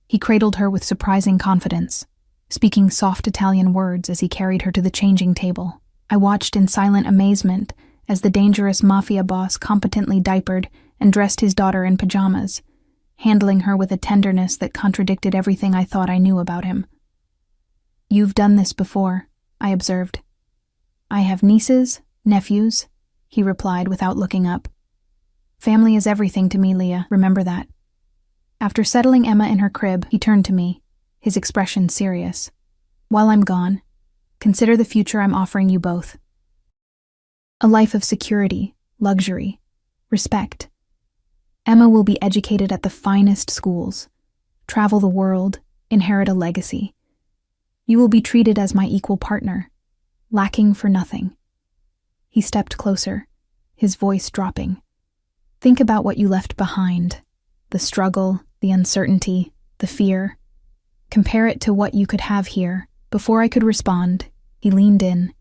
He cradled her with surprising confidence, speaking soft Italian words as he carried her to the changing table. I watched in silent amazement as the dangerous Mafia boss competently diapered and dressed his daughter in pajamas, handling her with a tenderness that contradicted everything I thought I knew about him. You've done this before, I observed. I have nieces, nephews, he replied without looking up. Family is everything to me, Leah, remember that. After settling Emma in her crib, he turned to me, his expression serious. While I'm gone, consider the future I'm offering you both. A life of security, luxury, respect. Emma will be educated at the finest schools, travel the world, inherit a legacy. You will be treated as my equal partner, lacking for nothing. He stepped closer, his voice dropping. Think about what you left behind, the struggle, the uncertainty, the fear. Compare it to what you could have here. Before I could respond, he leaned in,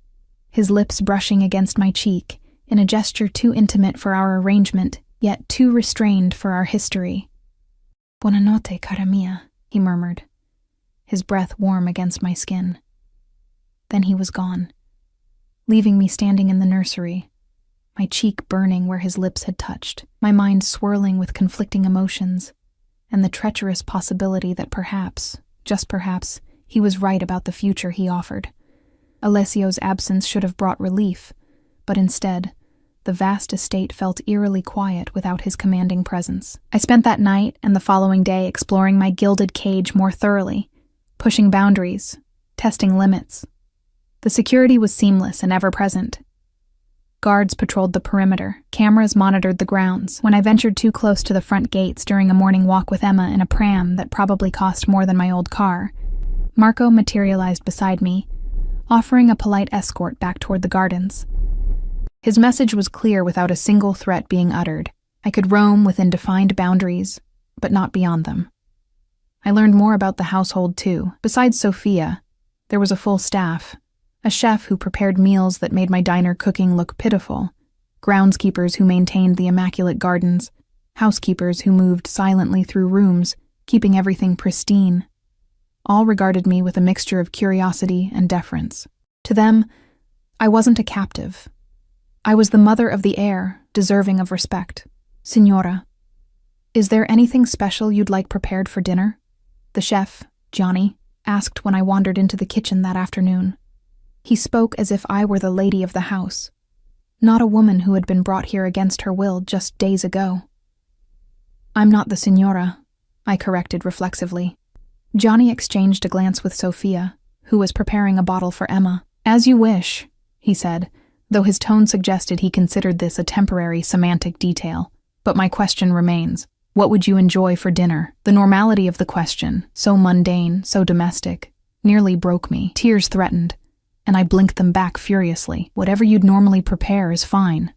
his lips brushing against my cheek in a gesture too intimate for our arrangement, yet too restrained for our history. Buonanotte, cara mia, he murmured, his breath warm against my skin. Then he was gone, leaving me standing in the nursery, my cheek burning where his lips had touched, my mind swirling with conflicting emotions, and the treacherous possibility that perhaps, just perhaps, he was right about the future he offered. Alessio's absence should have brought relief, but instead, the vast estate felt eerily quiet without his commanding presence. I spent that night and the following day exploring my gilded cage more thoroughly, pushing boundaries, testing limits. The security was seamless and ever-present. Guards patrolled the perimeter, cameras monitored the grounds. When I ventured too close to the front gates during a morning walk with Emma in a pram that probably cost more than my old car, Marco materialized beside me, offering a polite escort back toward the gardens. His message was clear without a single threat being uttered. I could roam within defined boundaries, but not beyond them. I learned more about the household too. Besides Sophia, there was a full staff, a chef who prepared meals that made my diner cooking look pitiful, groundskeepers who maintained the immaculate gardens, housekeepers who moved silently through rooms, keeping everything pristine. All regarded me with a mixture of curiosity and deference. To them, I wasn't a captive. I was the mother of the heir, deserving of respect. Signora, is there anything special you'd like prepared for dinner? The chef, Johnny, asked when I wandered into the kitchen that afternoon. He spoke as if I were the lady of the house, not a woman who had been brought here against her will just days ago. I'm not the signora, I corrected reflexively. Johnny exchanged a glance with Sophia, who was preparing a bottle for Emma. As you wish, he said, though his tone suggested he considered this a temporary semantic detail. But my question remains. What would you enjoy for dinner? The normality of the question, so mundane, so domestic, nearly broke me. Tears threatened, and I blinked them back furiously. Whatever you'd normally prepare is fine.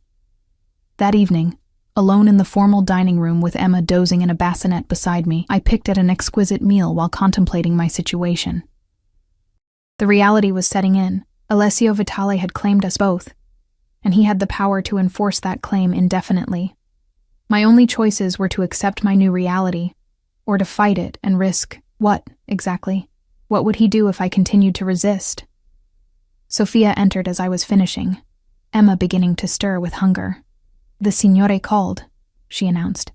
That evening, alone in the formal dining room with Emma dozing in a bassinet beside me, I picked at an exquisite meal while contemplating my situation. The reality was setting in. Alessio Vitale had claimed us both, and he had the power to enforce that claim indefinitely. My only choices were to accept my new reality, or to fight it and risk what, exactly? What would he do if I continued to resist? Sophia entered as I was finishing, Emma beginning to stir with hunger. "The signore called," she announced.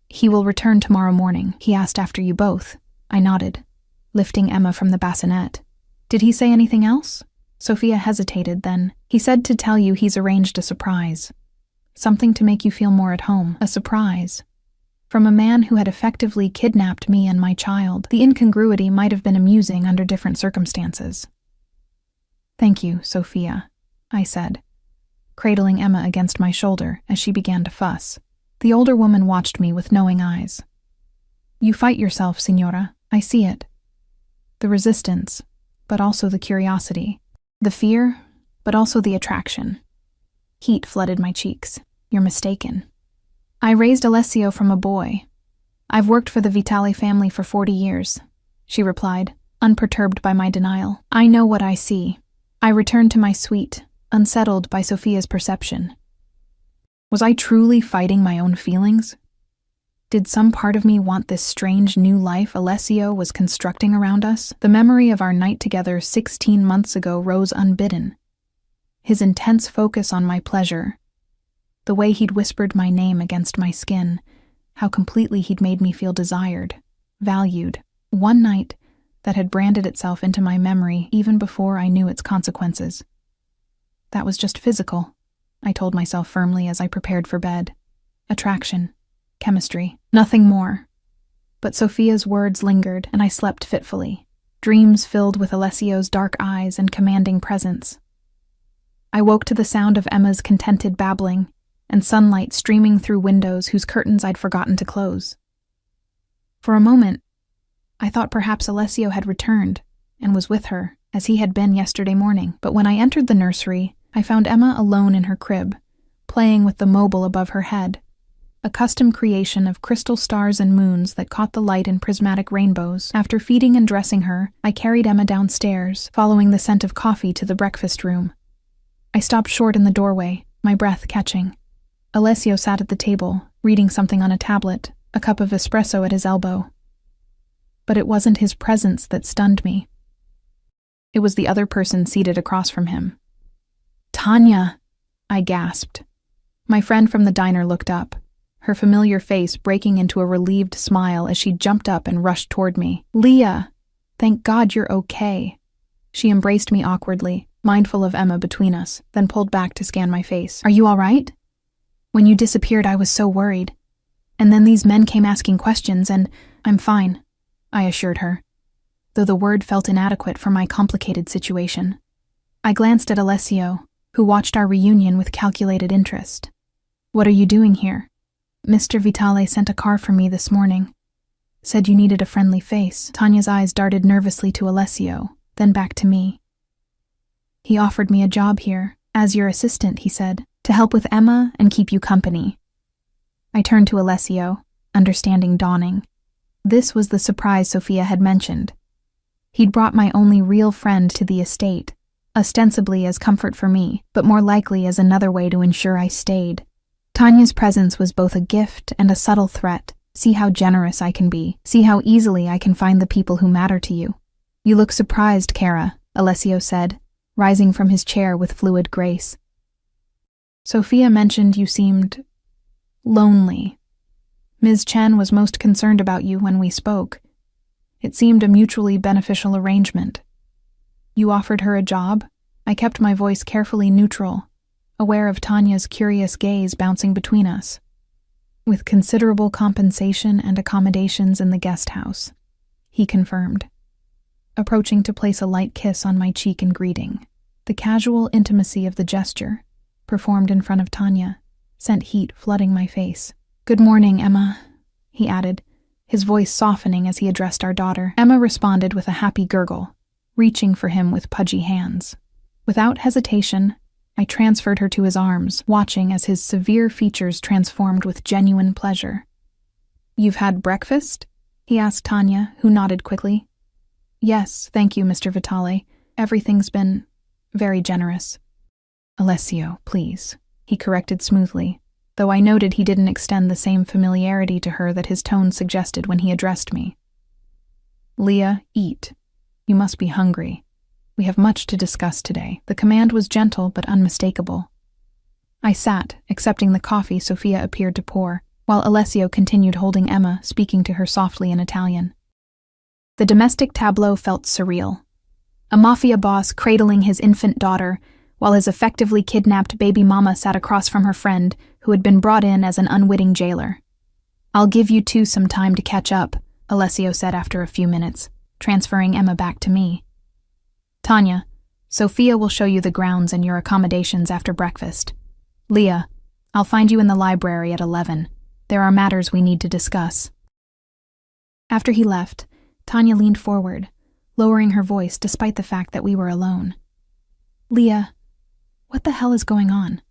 "He will return tomorrow morning. He asked after you both." I nodded, lifting Emma from the bassinet. "Did he say anything else?" Sophia hesitated, then. "He said to tell you he's arranged a surprise. Something to make you feel more at home. A surprise. From a man who had effectively kidnapped me and my child. The incongruity might have been amusing under different circumstances." "Thank you, Sophia," I said, cradling Emma against my shoulder as she began to fuss. The older woman watched me with knowing eyes. "You fight yourself, signora. I see it. The resistance, but also the curiosity. The fear, but also the attraction." Heat flooded my cheeks. "You're mistaken. I raised Alessio from a boy. I've worked for the Vitale family for 40 years, she replied, unperturbed by my denial. "I know what I see." I returned to my suite, unsettled by Sophia's perception. Was I truly fighting my own feelings? Did some part of me want this strange new life Alessio was constructing around us? The memory of our night together 16 months ago rose unbidden. His intense focus on my pleasure, the way he'd whispered my name against my skin, how completely he'd made me feel desired, valued. One night that had branded itself into my memory even before I knew its consequences. That was just physical, I told myself firmly as I prepared for bed. Attraction, chemistry, nothing more. But Sophia's words lingered, and I slept fitfully, dreams filled with Alessio's dark eyes and commanding presence. I woke to the sound of Emma's contented babbling and sunlight streaming through windows whose curtains I'd forgotten to close. For a moment, I thought perhaps Alessio had returned and was with her, as he had been yesterday morning. But when I entered the nursery, I found Emma alone in her crib, playing with the mobile above her head, a custom creation of crystal stars and moons that caught the light in prismatic rainbows. After feeding and dressing her, I carried Emma downstairs, following the scent of coffee to the breakfast room. I stopped short in the doorway, my breath catching. Alessio sat at the table, reading something on a tablet, a cup of espresso at his elbow. But it wasn't his presence that stunned me. It was the other person seated across from him. "Tanya!" I gasped. My friend from the diner looked up, her familiar face breaking into a relieved smile as she jumped up and rushed toward me. "Leah! Thank God you're okay." She embraced me awkwardly, mindful of Emma between us, then pulled back to scan my face. "Are you all right? When you disappeared, I was so worried. And then these men came asking questions, and I'm fine," I assured her, though the word felt inadequate for my complicated situation. I glanced at Alessio, who watched our reunion with calculated interest. "What are you doing here?" "Mr. Vitale sent a car for me this morning. Said you needed a friendly face." Tanya's eyes darted nervously to Alessio, then back to me. "He offered me a job here, as your assistant," he said, "to help with Emma and keep you company." I turned to Alessio, understanding dawning. This was the surprise Sophia had mentioned. He'd brought my only real friend to the estate, ostensibly as comfort for me, but more likely as another way to ensure I stayed. Tanya's presence was both a gift and a subtle threat. See how generous I can be. See how easily I can find the people who matter to you. "You look surprised, Cara," Alessio said, rising from his chair with fluid grace. "Sophia mentioned you seemed lonely. Ms. Chen was most concerned about you when we spoke. It seemed a mutually beneficial arrangement. You offered her a job?" I kept my voice carefully neutral, aware of Tanya's curious gaze bouncing between us. "With considerable compensation and accommodations in the guest house," he confirmed, approaching to place a light kiss on my cheek in greeting. The casual intimacy of the gesture, performed in front of Tanya, sent heat flooding my face. "Good morning, Emma," he added, his voice softening as he addressed our daughter. Emma responded with a happy gurgle, reaching for him with pudgy hands. Without hesitation, I transferred her to his arms, watching as his severe features transformed with genuine pleasure. "You've had breakfast?" he asked Tanya, who nodded quickly. "Yes, thank you, Mr. Vitale. Everything's been very generous." "Alessio, please," he corrected smoothly, though I noted he didn't extend the same familiarity to her that his tone suggested when he addressed me. "Leah, eat. You must be hungry." We have much to discuss today." The command was gentle but unmistakable. I sat, accepting the coffee Sophia appeared to pour, while Alessio continued holding Emma, speaking to her softly in Italian. The domestic tableau felt surreal. A mafia boss cradling his infant daughter, while his effectively kidnapped baby mama sat across from her friend, who had been brought in as an unwitting jailer. "I'll give you two some time to catch up," Alessio said after a few minutes, transferring Emma back to me. "Tanya, Sophia will show you the grounds and your accommodations after breakfast. Leah, I'll find you in the library at 11. There are matters we need to discuss." After he left, Tanya leaned forward, lowering her voice despite the fact that we were alone. "Leah, what the hell is going on?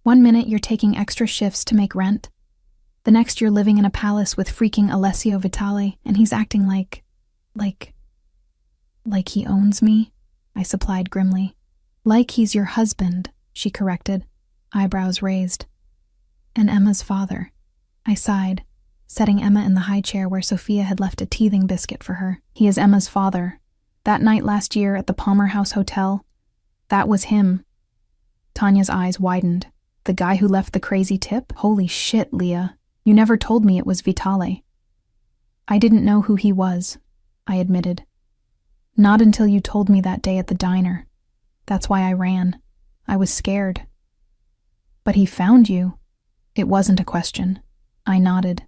One minute you're taking extra shifts to make rent. The next you're living in a palace with freaking Alessio Vitale, and he's acting like he owns me," I supplied grimly. "Like he's your husband," she corrected, eyebrows raised. "And Emma's father," I sighed, setting Emma in the high chair where Sophia had left a teething biscuit for her. "He is Emma's father. That night last year at the Palmer House Hotel, that was him." Tanya's eyes widened. "The guy who left the crazy tip? Holy shit, Leah. You never told me it was Vitale." "I didn't know who he was," I admitted. "Not until you told me that day at the diner. That's why I ran. I was scared." "But he found you." It wasn't a question. I nodded.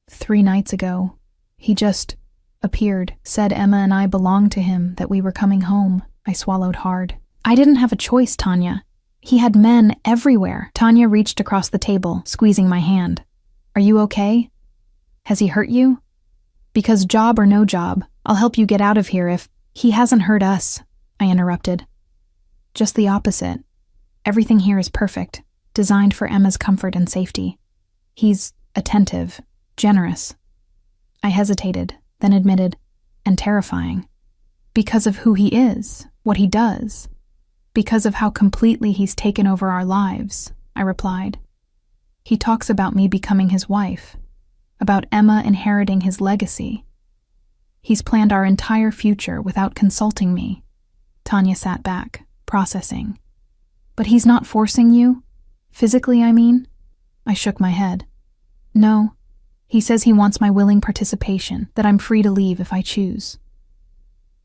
3 nights ago, he just appeared, said Emma and I belonged to him, that we were coming home." I swallowed hard. "I didn't have a choice, Tanya. He had men everywhere." Tanya reached across the table, squeezing my hand. "Are you okay? Has he hurt you? Because job or no job, I'll help you get out of here if—" "He hasn't hurt us," I interrupted. "Just the opposite. Everything here is perfect, designed for Emma's comfort and safety. He's attentive, generous." I hesitated, then admitted, "and terrifying. Because of who he is, what he does. Because of how completely he's taken over our lives," I replied. "He talks about me becoming his wife, about Emma inheriting his legacy. He's planned our entire future without consulting me." Tanya sat back, processing. "But he's not forcing you? Physically, I mean?" I shook my head. "No. He says he wants my willing participation, that I'm free to leave if I choose."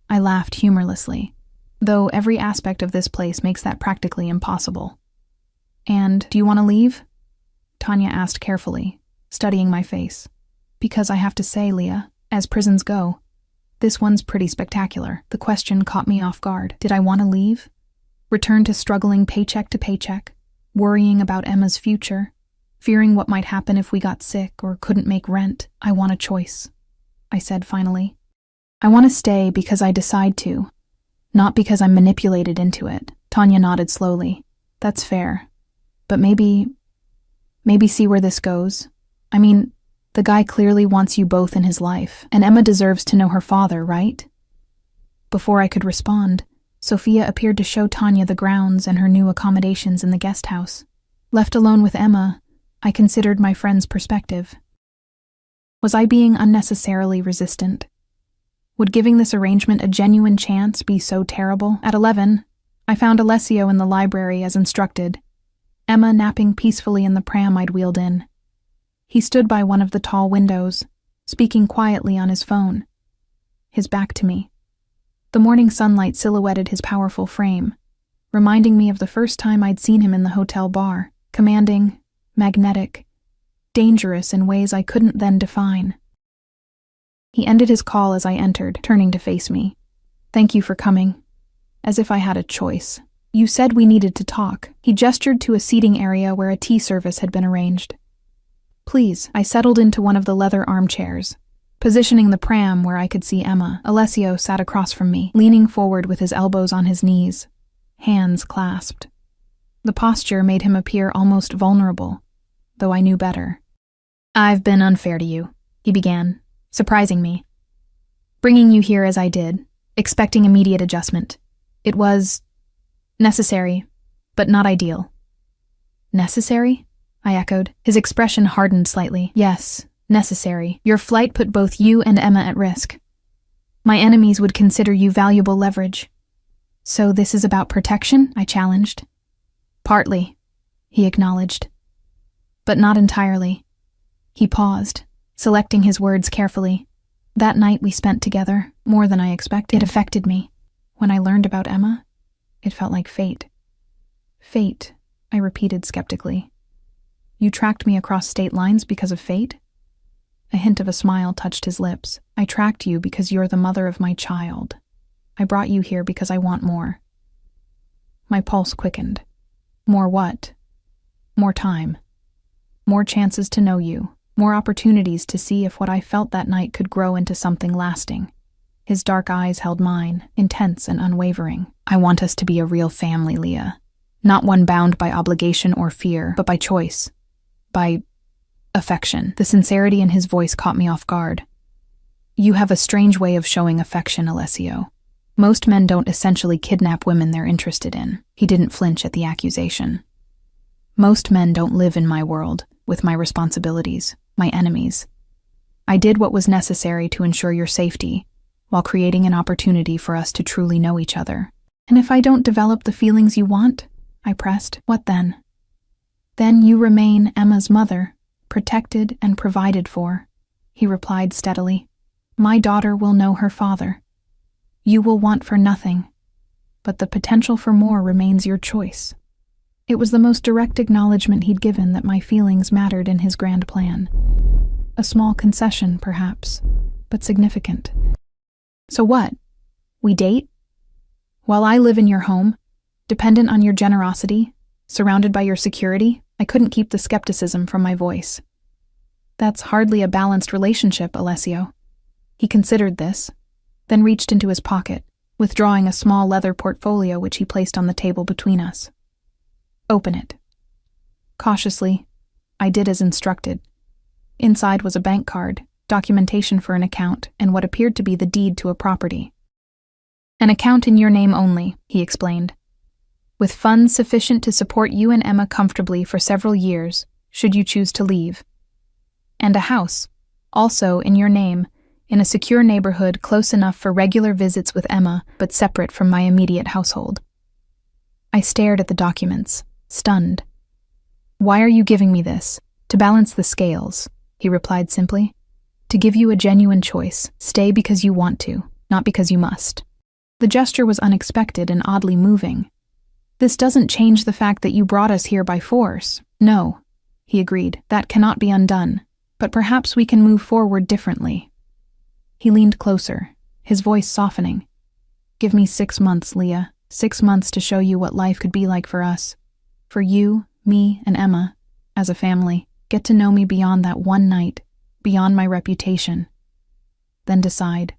I laughed humorlessly, though every aspect of this place makes that practically impossible. "And do you want to leave?" Tanya asked carefully, studying my face. "Because I have to say, Leah, as prisons go, this one's pretty spectacular." The question caught me off guard. Did I want to leave? Return to struggling paycheck to paycheck, worrying about Emma's future, fearing what might happen if we got sick or couldn't make rent? "I want a choice," I said finally. "I want to stay because I decide to, not because I'm manipulated into it." Tanya nodded slowly. "That's fair. But maybe see where this goes. I mean, the guy clearly wants you both in his life, and Emma deserves to know her father, right?" Before I could respond, Sophia appeared to show Tanya the grounds and her new accommodations in the guest house. Left alone with Emma, I considered my friend's perspective. Was I being unnecessarily resistant? Would giving this arrangement a genuine chance be so terrible? At 11, I found Alessio in the library as instructed, Emma napping peacefully in the pram I'd wheeled in. He stood by one of the tall windows, speaking quietly on his phone, his back to me. The morning sunlight silhouetted his powerful frame, reminding me of the first time I'd seen him in the hotel bar, commanding, magnetic, dangerous in ways I couldn't then define. He ended his call as I entered, turning to face me. "Thank you for coming," as if I had a choice. "You said we needed to talk." He gestured to a seating area where a tea service had been arranged. "Please." I settled into one of the leather armchairs, positioning the pram where I could see Emma. Alessio sat across from me, leaning forward with his elbows on his knees, hands clasped. The posture made him appear almost vulnerable, though I knew better. "I've been unfair to you," he began, surprising me. "Bringing you here as I did, expecting immediate adjustment. It was necessary, but not ideal." "Necessary?" I echoed. His expression hardened slightly. "Yes, necessary. Your flight put both you and Emma at risk. My enemies would consider you valuable leverage. So this is about protection? I challenged. Partly, he acknowledged. But not entirely. He paused, selecting his words carefully. That night we spent together, more than I expected. It affected me. When I learned about Emma, it felt like fate. Fate, I repeated skeptically. You tracked me across state lines because of fate? A hint of a smile touched his lips. I tracked you because you're the mother of my child. I brought you here because I want more. My pulse quickened. More what? More time. More chances to know you. More opportunities to see if what I felt that night could grow into something lasting. His dark eyes held mine, intense and unwavering. I want us to be a real family, Leah. Not one bound by obligation or fear, but by choice. By affection. The sincerity in his voice caught me off guard. You have a strange way of showing affection, Alessio. Most men don't essentially kidnap women they're interested in. He didn't flinch at the accusation. Most men don't live in my world, with my responsibilities, my enemies. I did what was necessary to ensure your safety, while creating an opportunity for us to truly know each other. And if I don't develop the feelings you want, I pressed, what then? Then you remain Emma's mother, protected and provided for, he replied steadily. My daughter will know her father. You will want for nothing, but the potential for more remains your choice. It was the most direct acknowledgement he'd given that my feelings mattered in his grand plan. A small concession, perhaps, but significant. So what? We date? While I live in your home, dependent on your generosity, surrounded by your security, I couldn't keep the skepticism from my voice. That's hardly a balanced relationship, Alessio. He considered this, then reached into his pocket, withdrawing a small leather portfolio which he placed on the table between us. Open it. Cautiously, I did as instructed. Inside was a bank card, documentation for an account, and what appeared to be the deed to a property. An account in your name only, he explained, with funds sufficient to support you and Emma comfortably for several years, should you choose to leave. And a house, also in your name, in a secure neighborhood close enough for regular visits with Emma, but separate from my immediate household. I stared at the documents, stunned. Why are you giving me this? To balance the scales, he replied simply. To give you a genuine choice. Stay because you want to, not because you must. The gesture was unexpected and oddly moving. This doesn't change the fact that you brought us here by force. No, he agreed. That cannot be undone. But perhaps we can move forward differently. He leaned closer, his voice softening. Give me 6 months, Leah. 6 months to show you what life could be like for us. For you, me, and Emma, as a family. Get to know me beyond that one night, beyond my reputation. Then decide.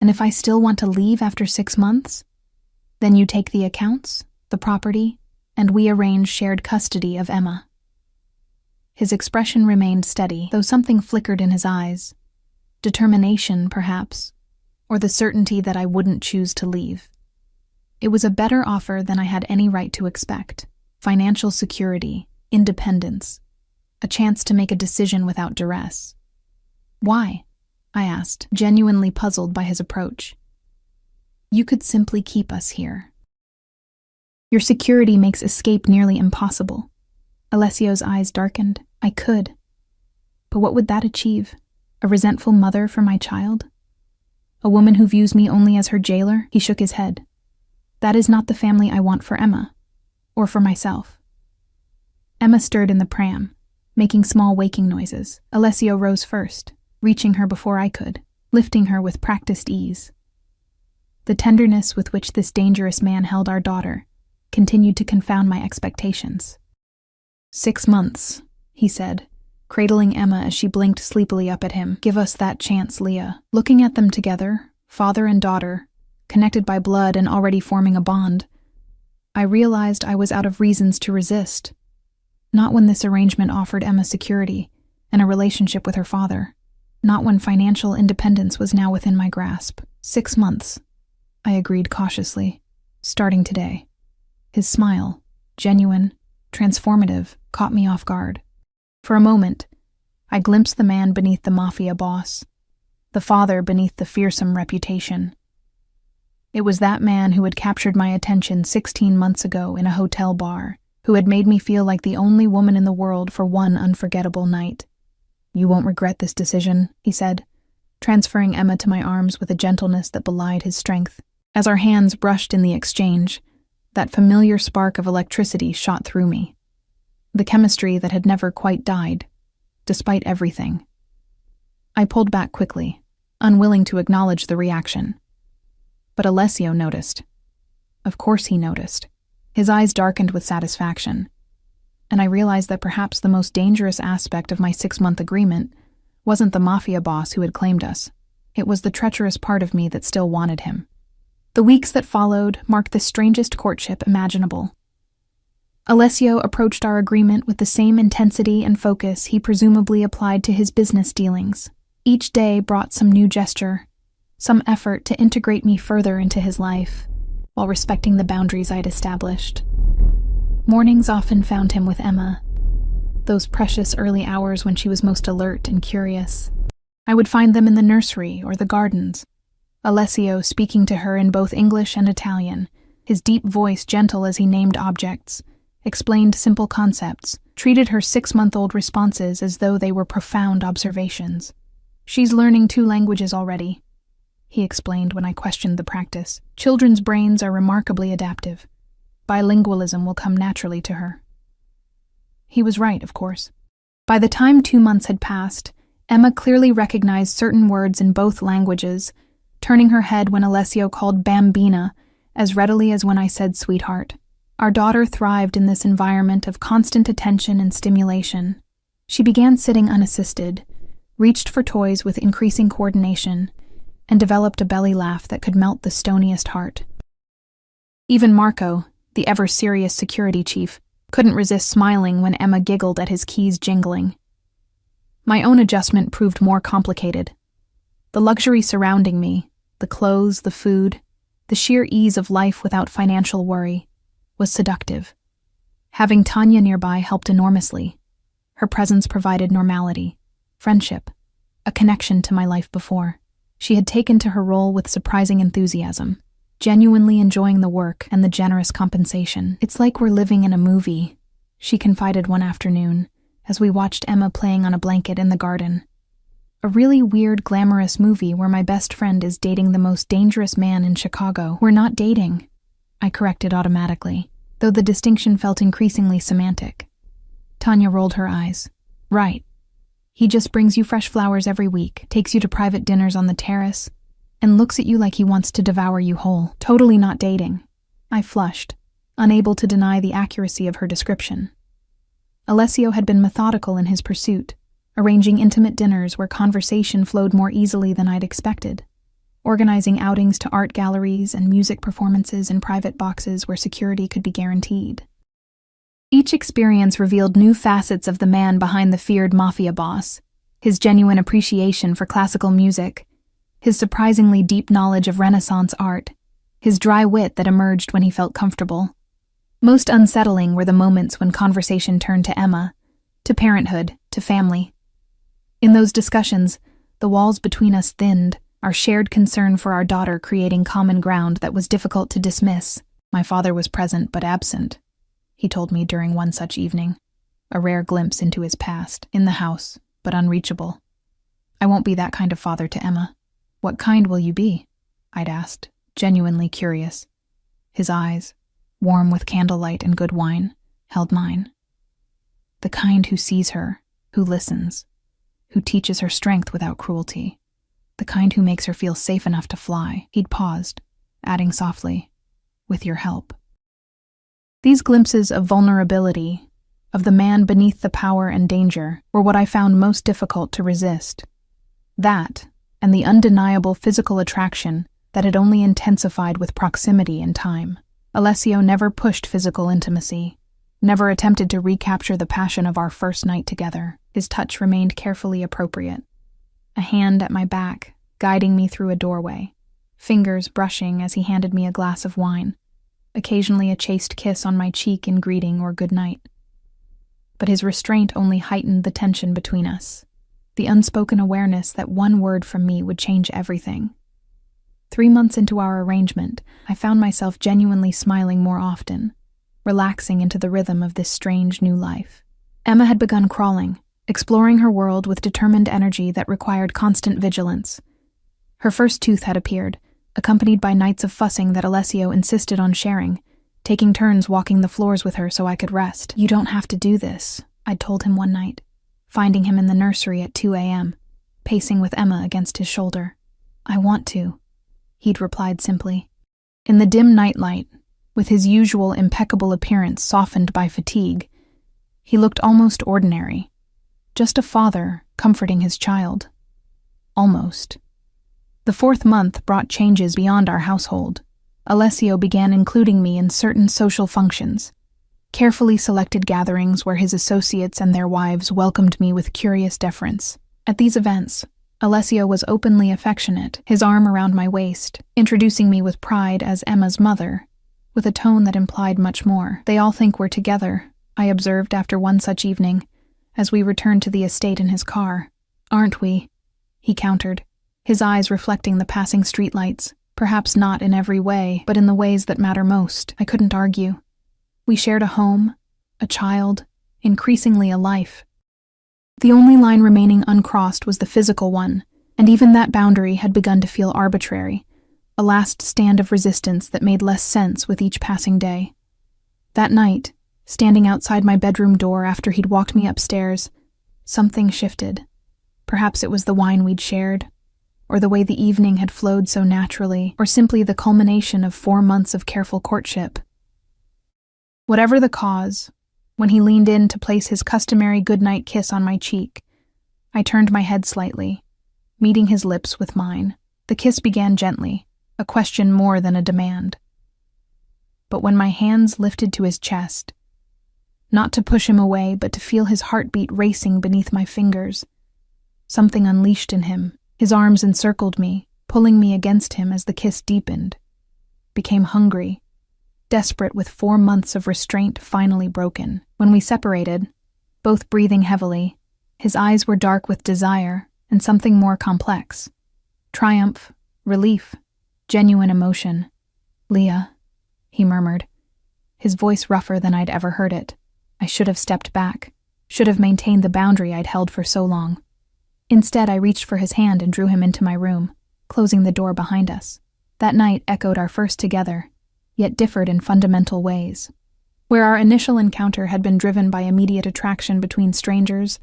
And if I still want to leave after 6 months, then you take the accounts, the property, and we arrange shared custody of Emma. His expression remained steady, though something flickered in his eyes. Determination, perhaps, or the certainty that I wouldn't choose to leave. It was a better offer than I had any right to expect. Financial security, independence, a chance to make a decision without duress. Why? I asked, genuinely puzzled by his approach. You could simply keep us here. Your security makes escape nearly impossible. Alessio's eyes darkened. I could. But what would that achieve? A resentful mother for my child? A woman who views me only as her jailer? He shook his head. That is not the family I want for Emma, or for myself. Emma stirred in the pram, making small waking noises. Alessio rose first, reaching her before I could, lifting her with practiced ease. The tenderness with which this dangerous man held our daughter continued to confound my expectations. 6 months, he said, cradling Emma as she blinked sleepily up at him. Give us that chance, Leah. Looking at them together, father and daughter, connected by blood and already forming a bond, I realized I was out of reasons to resist. Not when this arrangement offered Emma security and a relationship with her father. Not when financial independence was now within my grasp. 6 months, I agreed cautiously, starting today. His smile, genuine, transformative, caught me off guard. For a moment, I glimpsed the man beneath the Mafia boss, the father beneath the fearsome reputation. It was that man who had captured my attention 16 months ago in a hotel bar, who had made me feel like the only woman in the world for one unforgettable night. "You won't regret this decision," he said, transferring Emma to my arms with a gentleness that belied his strength. As our hands brushed in the exchange, that familiar spark of electricity shot through me. The chemistry that had never quite died, despite everything. I pulled back quickly, unwilling to acknowledge the reaction. But Alessio noticed. Of course he noticed. His eyes darkened with satisfaction, and I realized that perhaps the most dangerous aspect of my 6-month agreement wasn't the Mafia boss who had claimed us. It was the treacherous part of me that still wanted him. The weeks that followed marked the strangest courtship imaginable. Alessio approached our agreement with the same intensity and focus he presumably applied to his business dealings. Each day brought some new gesture, some effort to integrate me further into his life, while respecting the boundaries I'd established. Mornings often found him with Emma, those precious early hours when she was most alert and curious. I would find them in the nursery or the gardens, Alessio speaking to her in both English and Italian, his deep voice gentle as he named objects, explained simple concepts, treated her 6-month-old responses as though they were profound observations. "She's learning 2 languages already," he explained when I questioned the practice. "Children's brains are remarkably adaptive. Bilingualism will come naturally to her." He was right, of course. By the time 2 months had passed, Emma clearly recognized certain words in both languages, turning her head when Alessio called Bambina as readily as when I said sweetheart. Our daughter thrived in this environment of constant attention and stimulation. She began sitting unassisted, reached for toys with increasing coordination, and developed a belly laugh that could melt the stoniest heart. Even Marco, the ever-serious security chief, couldn't resist smiling when Emma giggled at his keys jingling. My own adjustment proved more complicated. The luxury surrounding me, the clothes, the food, the sheer ease of life without financial worry, was seductive. Having Tanya nearby helped enormously. Her presence provided normality, friendship, a connection to my life before. She had taken to her role with surprising enthusiasm, genuinely enjoying the work and the generous compensation. "It's like we're living in a movie," she confided one afternoon, as we watched Emma playing on a blanket in the garden. "A really weird, glamorous movie where my best friend is dating the most dangerous man in Chicago." "We're not dating," I corrected automatically, though the distinction felt increasingly semantic. Tanya rolled her eyes. "Right. He just brings you fresh flowers every week, takes you to private dinners on the terrace, and looks at you like he wants to devour you whole. Totally not dating." I flushed, unable to deny the accuracy of her description. Alessio had been methodical in his pursuit, arranging intimate dinners where conversation flowed more easily than I'd expected, organizing outings to art galleries and music performances in private boxes where security could be guaranteed. Each experience revealed new facets of the man behind the feared Mafia boss, his genuine appreciation for classical music, his surprisingly deep knowledge of Renaissance art, his dry wit that emerged when he felt comfortable. Most unsettling were the moments when conversation turned to Emma, to parenthood, to family. In those discussions, the walls between us thinned, our shared concern for our daughter creating common ground that was difficult to dismiss. "My father was present but absent," he told me during one such evening, a rare glimpse into his past, in the house, but unreachable. "I won't be that kind of father to Emma." "What kind will you be?" I'd asked, genuinely curious. His eyes, warm with candlelight and good wine, held mine. "The kind who sees her, who listens, who teaches her strength without cruelty. The kind who makes her feel safe enough to fly." He'd paused, adding softly, "with your help." These glimpses of vulnerability, of the man beneath the power and danger, were what I found most difficult to resist. That, and the undeniable physical attraction that had only intensified with proximity and time. Alessio never pushed physical intimacy, never attempted to recapture the passion of our first night together. His touch remained carefully appropriate. A hand at my back, guiding me through a doorway, fingers brushing as he handed me a glass of wine, occasionally a chaste kiss on my cheek in greeting or good night. But his restraint only heightened the tension between us, the unspoken awareness that one word from me would change everything. 3 months into our arrangement, I found myself genuinely smiling more often, relaxing into the rhythm of this strange new life. Emma had begun crawling, exploring her world with determined energy that required constant vigilance. Her first tooth had appeared, accompanied by nights of fussing that Alessio insisted on sharing, taking turns walking the floors with her so I could rest. "You don't have to do this," I'd told him one night, finding him in the nursery at 2 a.m., pacing with Emma against his shoulder. "I want to," he'd replied simply. In the dim nightlight, with his usual impeccable appearance softened by fatigue, he looked almost ordinary, just a father comforting his child. Almost. The 4th month brought changes beyond our household. Alessio began including me in certain social functions, carefully selected gatherings where his associates and their wives welcomed me with curious deference. At these events, Alessio was openly affectionate, his arm around my waist, introducing me with pride as Emma's mother, with a tone that implied much more. "They all think we're together," I observed after one such evening, as we returned to the estate in his car. "Aren't we?" he countered, his eyes reflecting the passing streetlights, perhaps not in every way, but in the ways that matter most. I couldn't argue. We shared a home, a child, increasingly a life. The only line remaining uncrossed was the physical one, and even that boundary had begun to feel arbitrary, a last stand of resistance that made less sense with each passing day. That night, standing outside my bedroom door after he'd walked me upstairs, something shifted. Perhaps it was the wine we'd shared, or the way the evening had flowed so naturally, or simply the culmination of 4 months of careful courtship. Whatever the cause, when he leaned in to place his customary goodnight kiss on my cheek, I turned my head slightly, meeting his lips with mine. The kiss began gently, a question more than a demand. But when my hands lifted to his chest, not to push him away, but to feel his heartbeat racing beneath my fingers, something unleashed in him. His arms encircled me, pulling me against him as the kiss deepened, became hungry, desperate with 4 months of restraint finally broken. When we separated, both breathing heavily, his eyes were dark with desire and something more complex. Triumph, relief, genuine emotion. "Leah," he murmured, his voice rougher than I'd ever heard it. I should have stepped back, should have maintained the boundary I'd held for so long. Instead, I reached for his hand and drew him into my room, closing the door behind us. That night echoed our first together, yet differed in fundamental ways. Where our initial encounter had been driven by immediate attraction between strangers,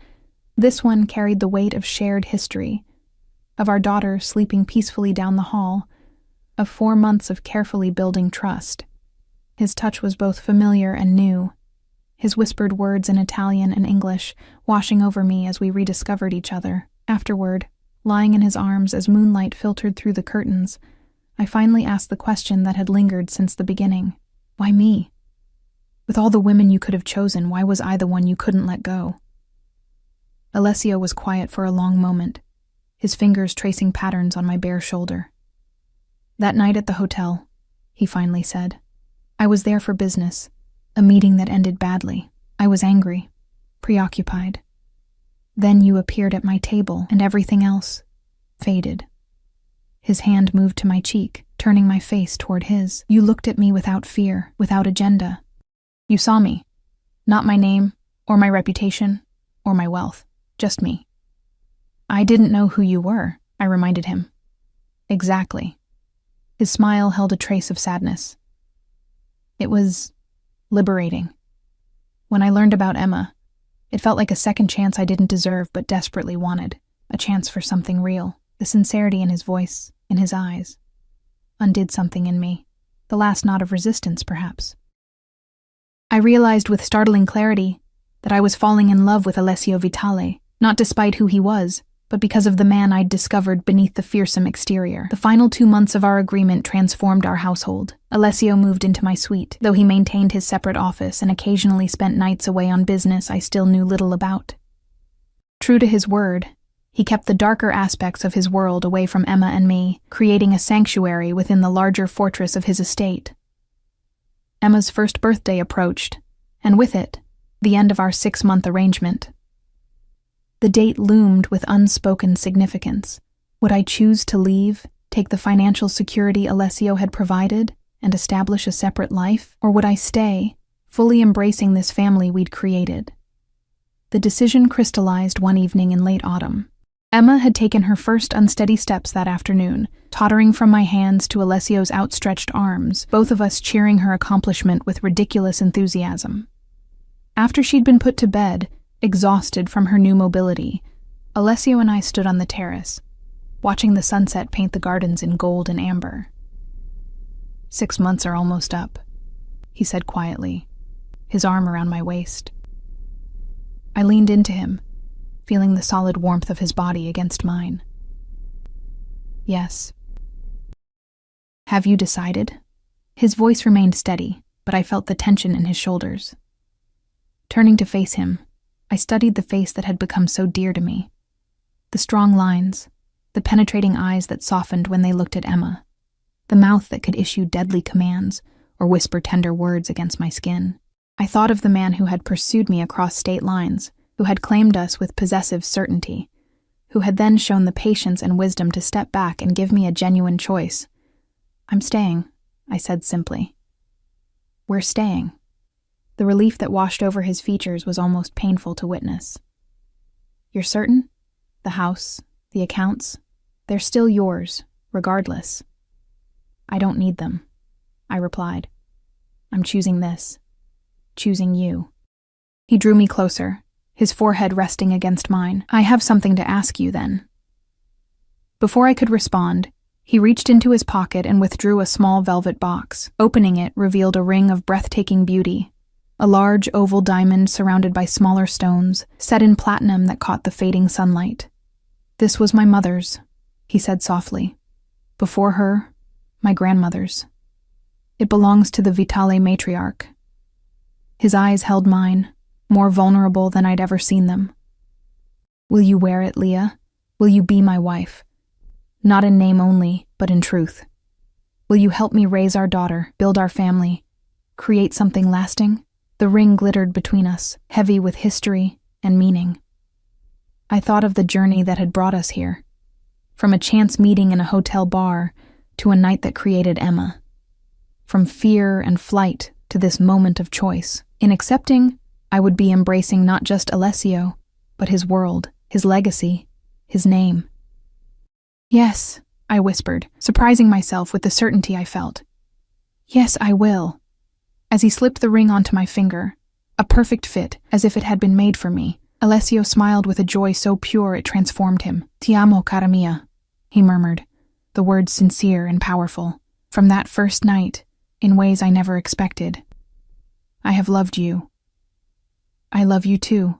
this one carried the weight of shared history, of our daughter sleeping peacefully down the hall, of 4 months of carefully building trust. His touch was both familiar and new, his whispered words in Italian and English washing over me as we rediscovered each other. Afterward, lying in his arms as moonlight filtered through the curtains, I finally asked the question that had lingered since the beginning. Why me? With all the women you could have chosen, why was I the one you couldn't let go? Alessio was quiet for a long moment, his fingers tracing patterns on my bare shoulder. "That night at the hotel," he finally said, "I was there for business, a meeting that ended badly. I was angry, preoccupied. Then you appeared at my table, and everything else faded." His hand moved to my cheek, turning my face toward his. "You looked at me without fear, without agenda. You saw me. Not my name, or my reputation, or my wealth. Just me." "I didn't know who you were," I reminded him. "Exactly." His smile held a trace of sadness. "It was liberating. When I learned about Emma, it felt like a second chance I didn't deserve but desperately wanted, a chance for something real." The sincerity in his voice, in his eyes, undid something in me, the last knot of resistance, perhaps. I realized with startling clarity that I was falling in love with Alessio Vitale, not despite who he was, but because of the man I'd discovered beneath the fearsome exterior. The final 2 months of our agreement transformed our household. Alessio moved into my suite, though he maintained his separate office and occasionally spent nights away on business I still knew little about. True to his word, he kept the darker aspects of his world away from Emma and me, creating a sanctuary within the larger fortress of his estate. Emma's first birthday approached, and with it, the end of our 6-month arrangement. The date loomed with unspoken significance. Would I choose to leave, Take the financial security Alessio had provided and establish a separate life? Or would I stay, fully embracing this family we'd created? The decision crystallized one evening in late autumn. Emma had taken her first unsteady steps that afternoon, tottering from my hands to Alessio's outstretched arms, both of us cheering her accomplishment with ridiculous enthusiasm. After she'd been put to bed, exhausted from her new mobility, Alessio and I stood on the terrace, watching the sunset paint the gardens in gold and amber. 6 months are almost up, he said quietly, his arm around my waist. I leaned into him, feeling the solid warmth of his body against mine. Yes. Have you decided? His voice remained steady, but I felt the tension in his shoulders. Turning to face him, I studied the face that had become so dear to me. The strong lines, the penetrating eyes that softened when they looked at Emma, the mouth that could issue deadly commands or whisper tender words against my skin. I thought of the man who had pursued me across state lines, who had claimed us with possessive certainty, who had then shown the patience and wisdom to step back and give me a genuine choice. I'm staying, I said simply. We're staying. The relief that washed over his features was almost painful to witness. You're certain? The house, the accounts, they're still yours, regardless. I don't need them, I replied. I'm choosing this. Choosing you. He drew me closer, his forehead resting against mine. I have something to ask you, then. Before I could respond, he reached into his pocket and withdrew a small velvet box. Opening it revealed a ring of breathtaking beauty, a large oval diamond surrounded by smaller stones, set in platinum that caught the fading sunlight. This was my mother's, he said softly. Before her, my grandmother's. It belongs to the Vitale matriarch. His eyes held mine, more vulnerable than I'd ever seen them. Will you wear it, Leah? Will you be my wife? Not in name only, but in truth. Will you help me raise our daughter, build our family, create something lasting? The ring glittered between us, heavy with history and meaning. I thought of the journey that had brought us here, from a chance meeting in a hotel bar to a night that created Emma, from fear and flight to this moment of choice. In accepting, I would be embracing not just Alessio, but his world, his legacy, his name. Yes, I whispered, surprising myself with the certainty I felt. Yes, I will. As he slipped the ring onto my finger, a perfect fit, as if it had been made for me, Alessio smiled with a joy so pure it transformed him. Ti amo, cara mia, he murmured, the words sincere and powerful. From that first night, in ways I never expected. I have loved you. I love you too,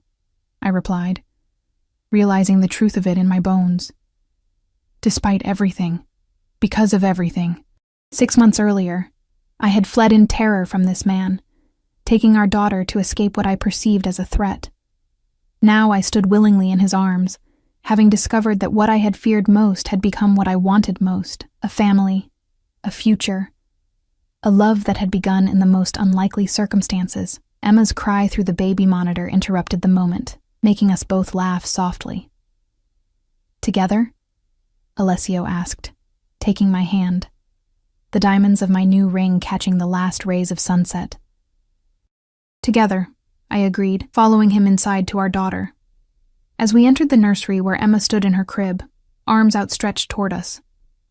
I replied, realizing the truth of it in my bones. Despite everything, because of everything, 6 months earlier, I had fled in terror from this man, taking our daughter to escape what I perceived as a threat. Now I stood willingly in his arms, having discovered that what I had feared most had become what I wanted most, a family, a future, a love that had begun in the most unlikely circumstances. Emma's cry through the baby monitor interrupted the moment, making us both laugh softly. Together? Alessio asked, taking my hand, the diamonds of my new ring catching the last rays of sunset. Together, I agreed, following him inside to our daughter. As we entered the nursery where Emma stood in her crib, arms outstretched toward us,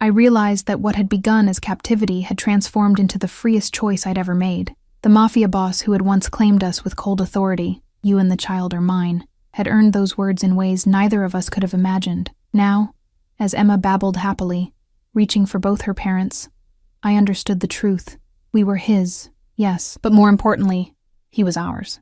I realized that what had begun as captivity had transformed into the freest choice I'd ever made. The Mafia boss who had once claimed us with cold authority, "You and the child are mine," had earned those words in ways neither of us could have imagined. Now, as Emma babbled happily, reaching for both her parents, I understood the truth. We were his, yes, but more importantly, he was ours.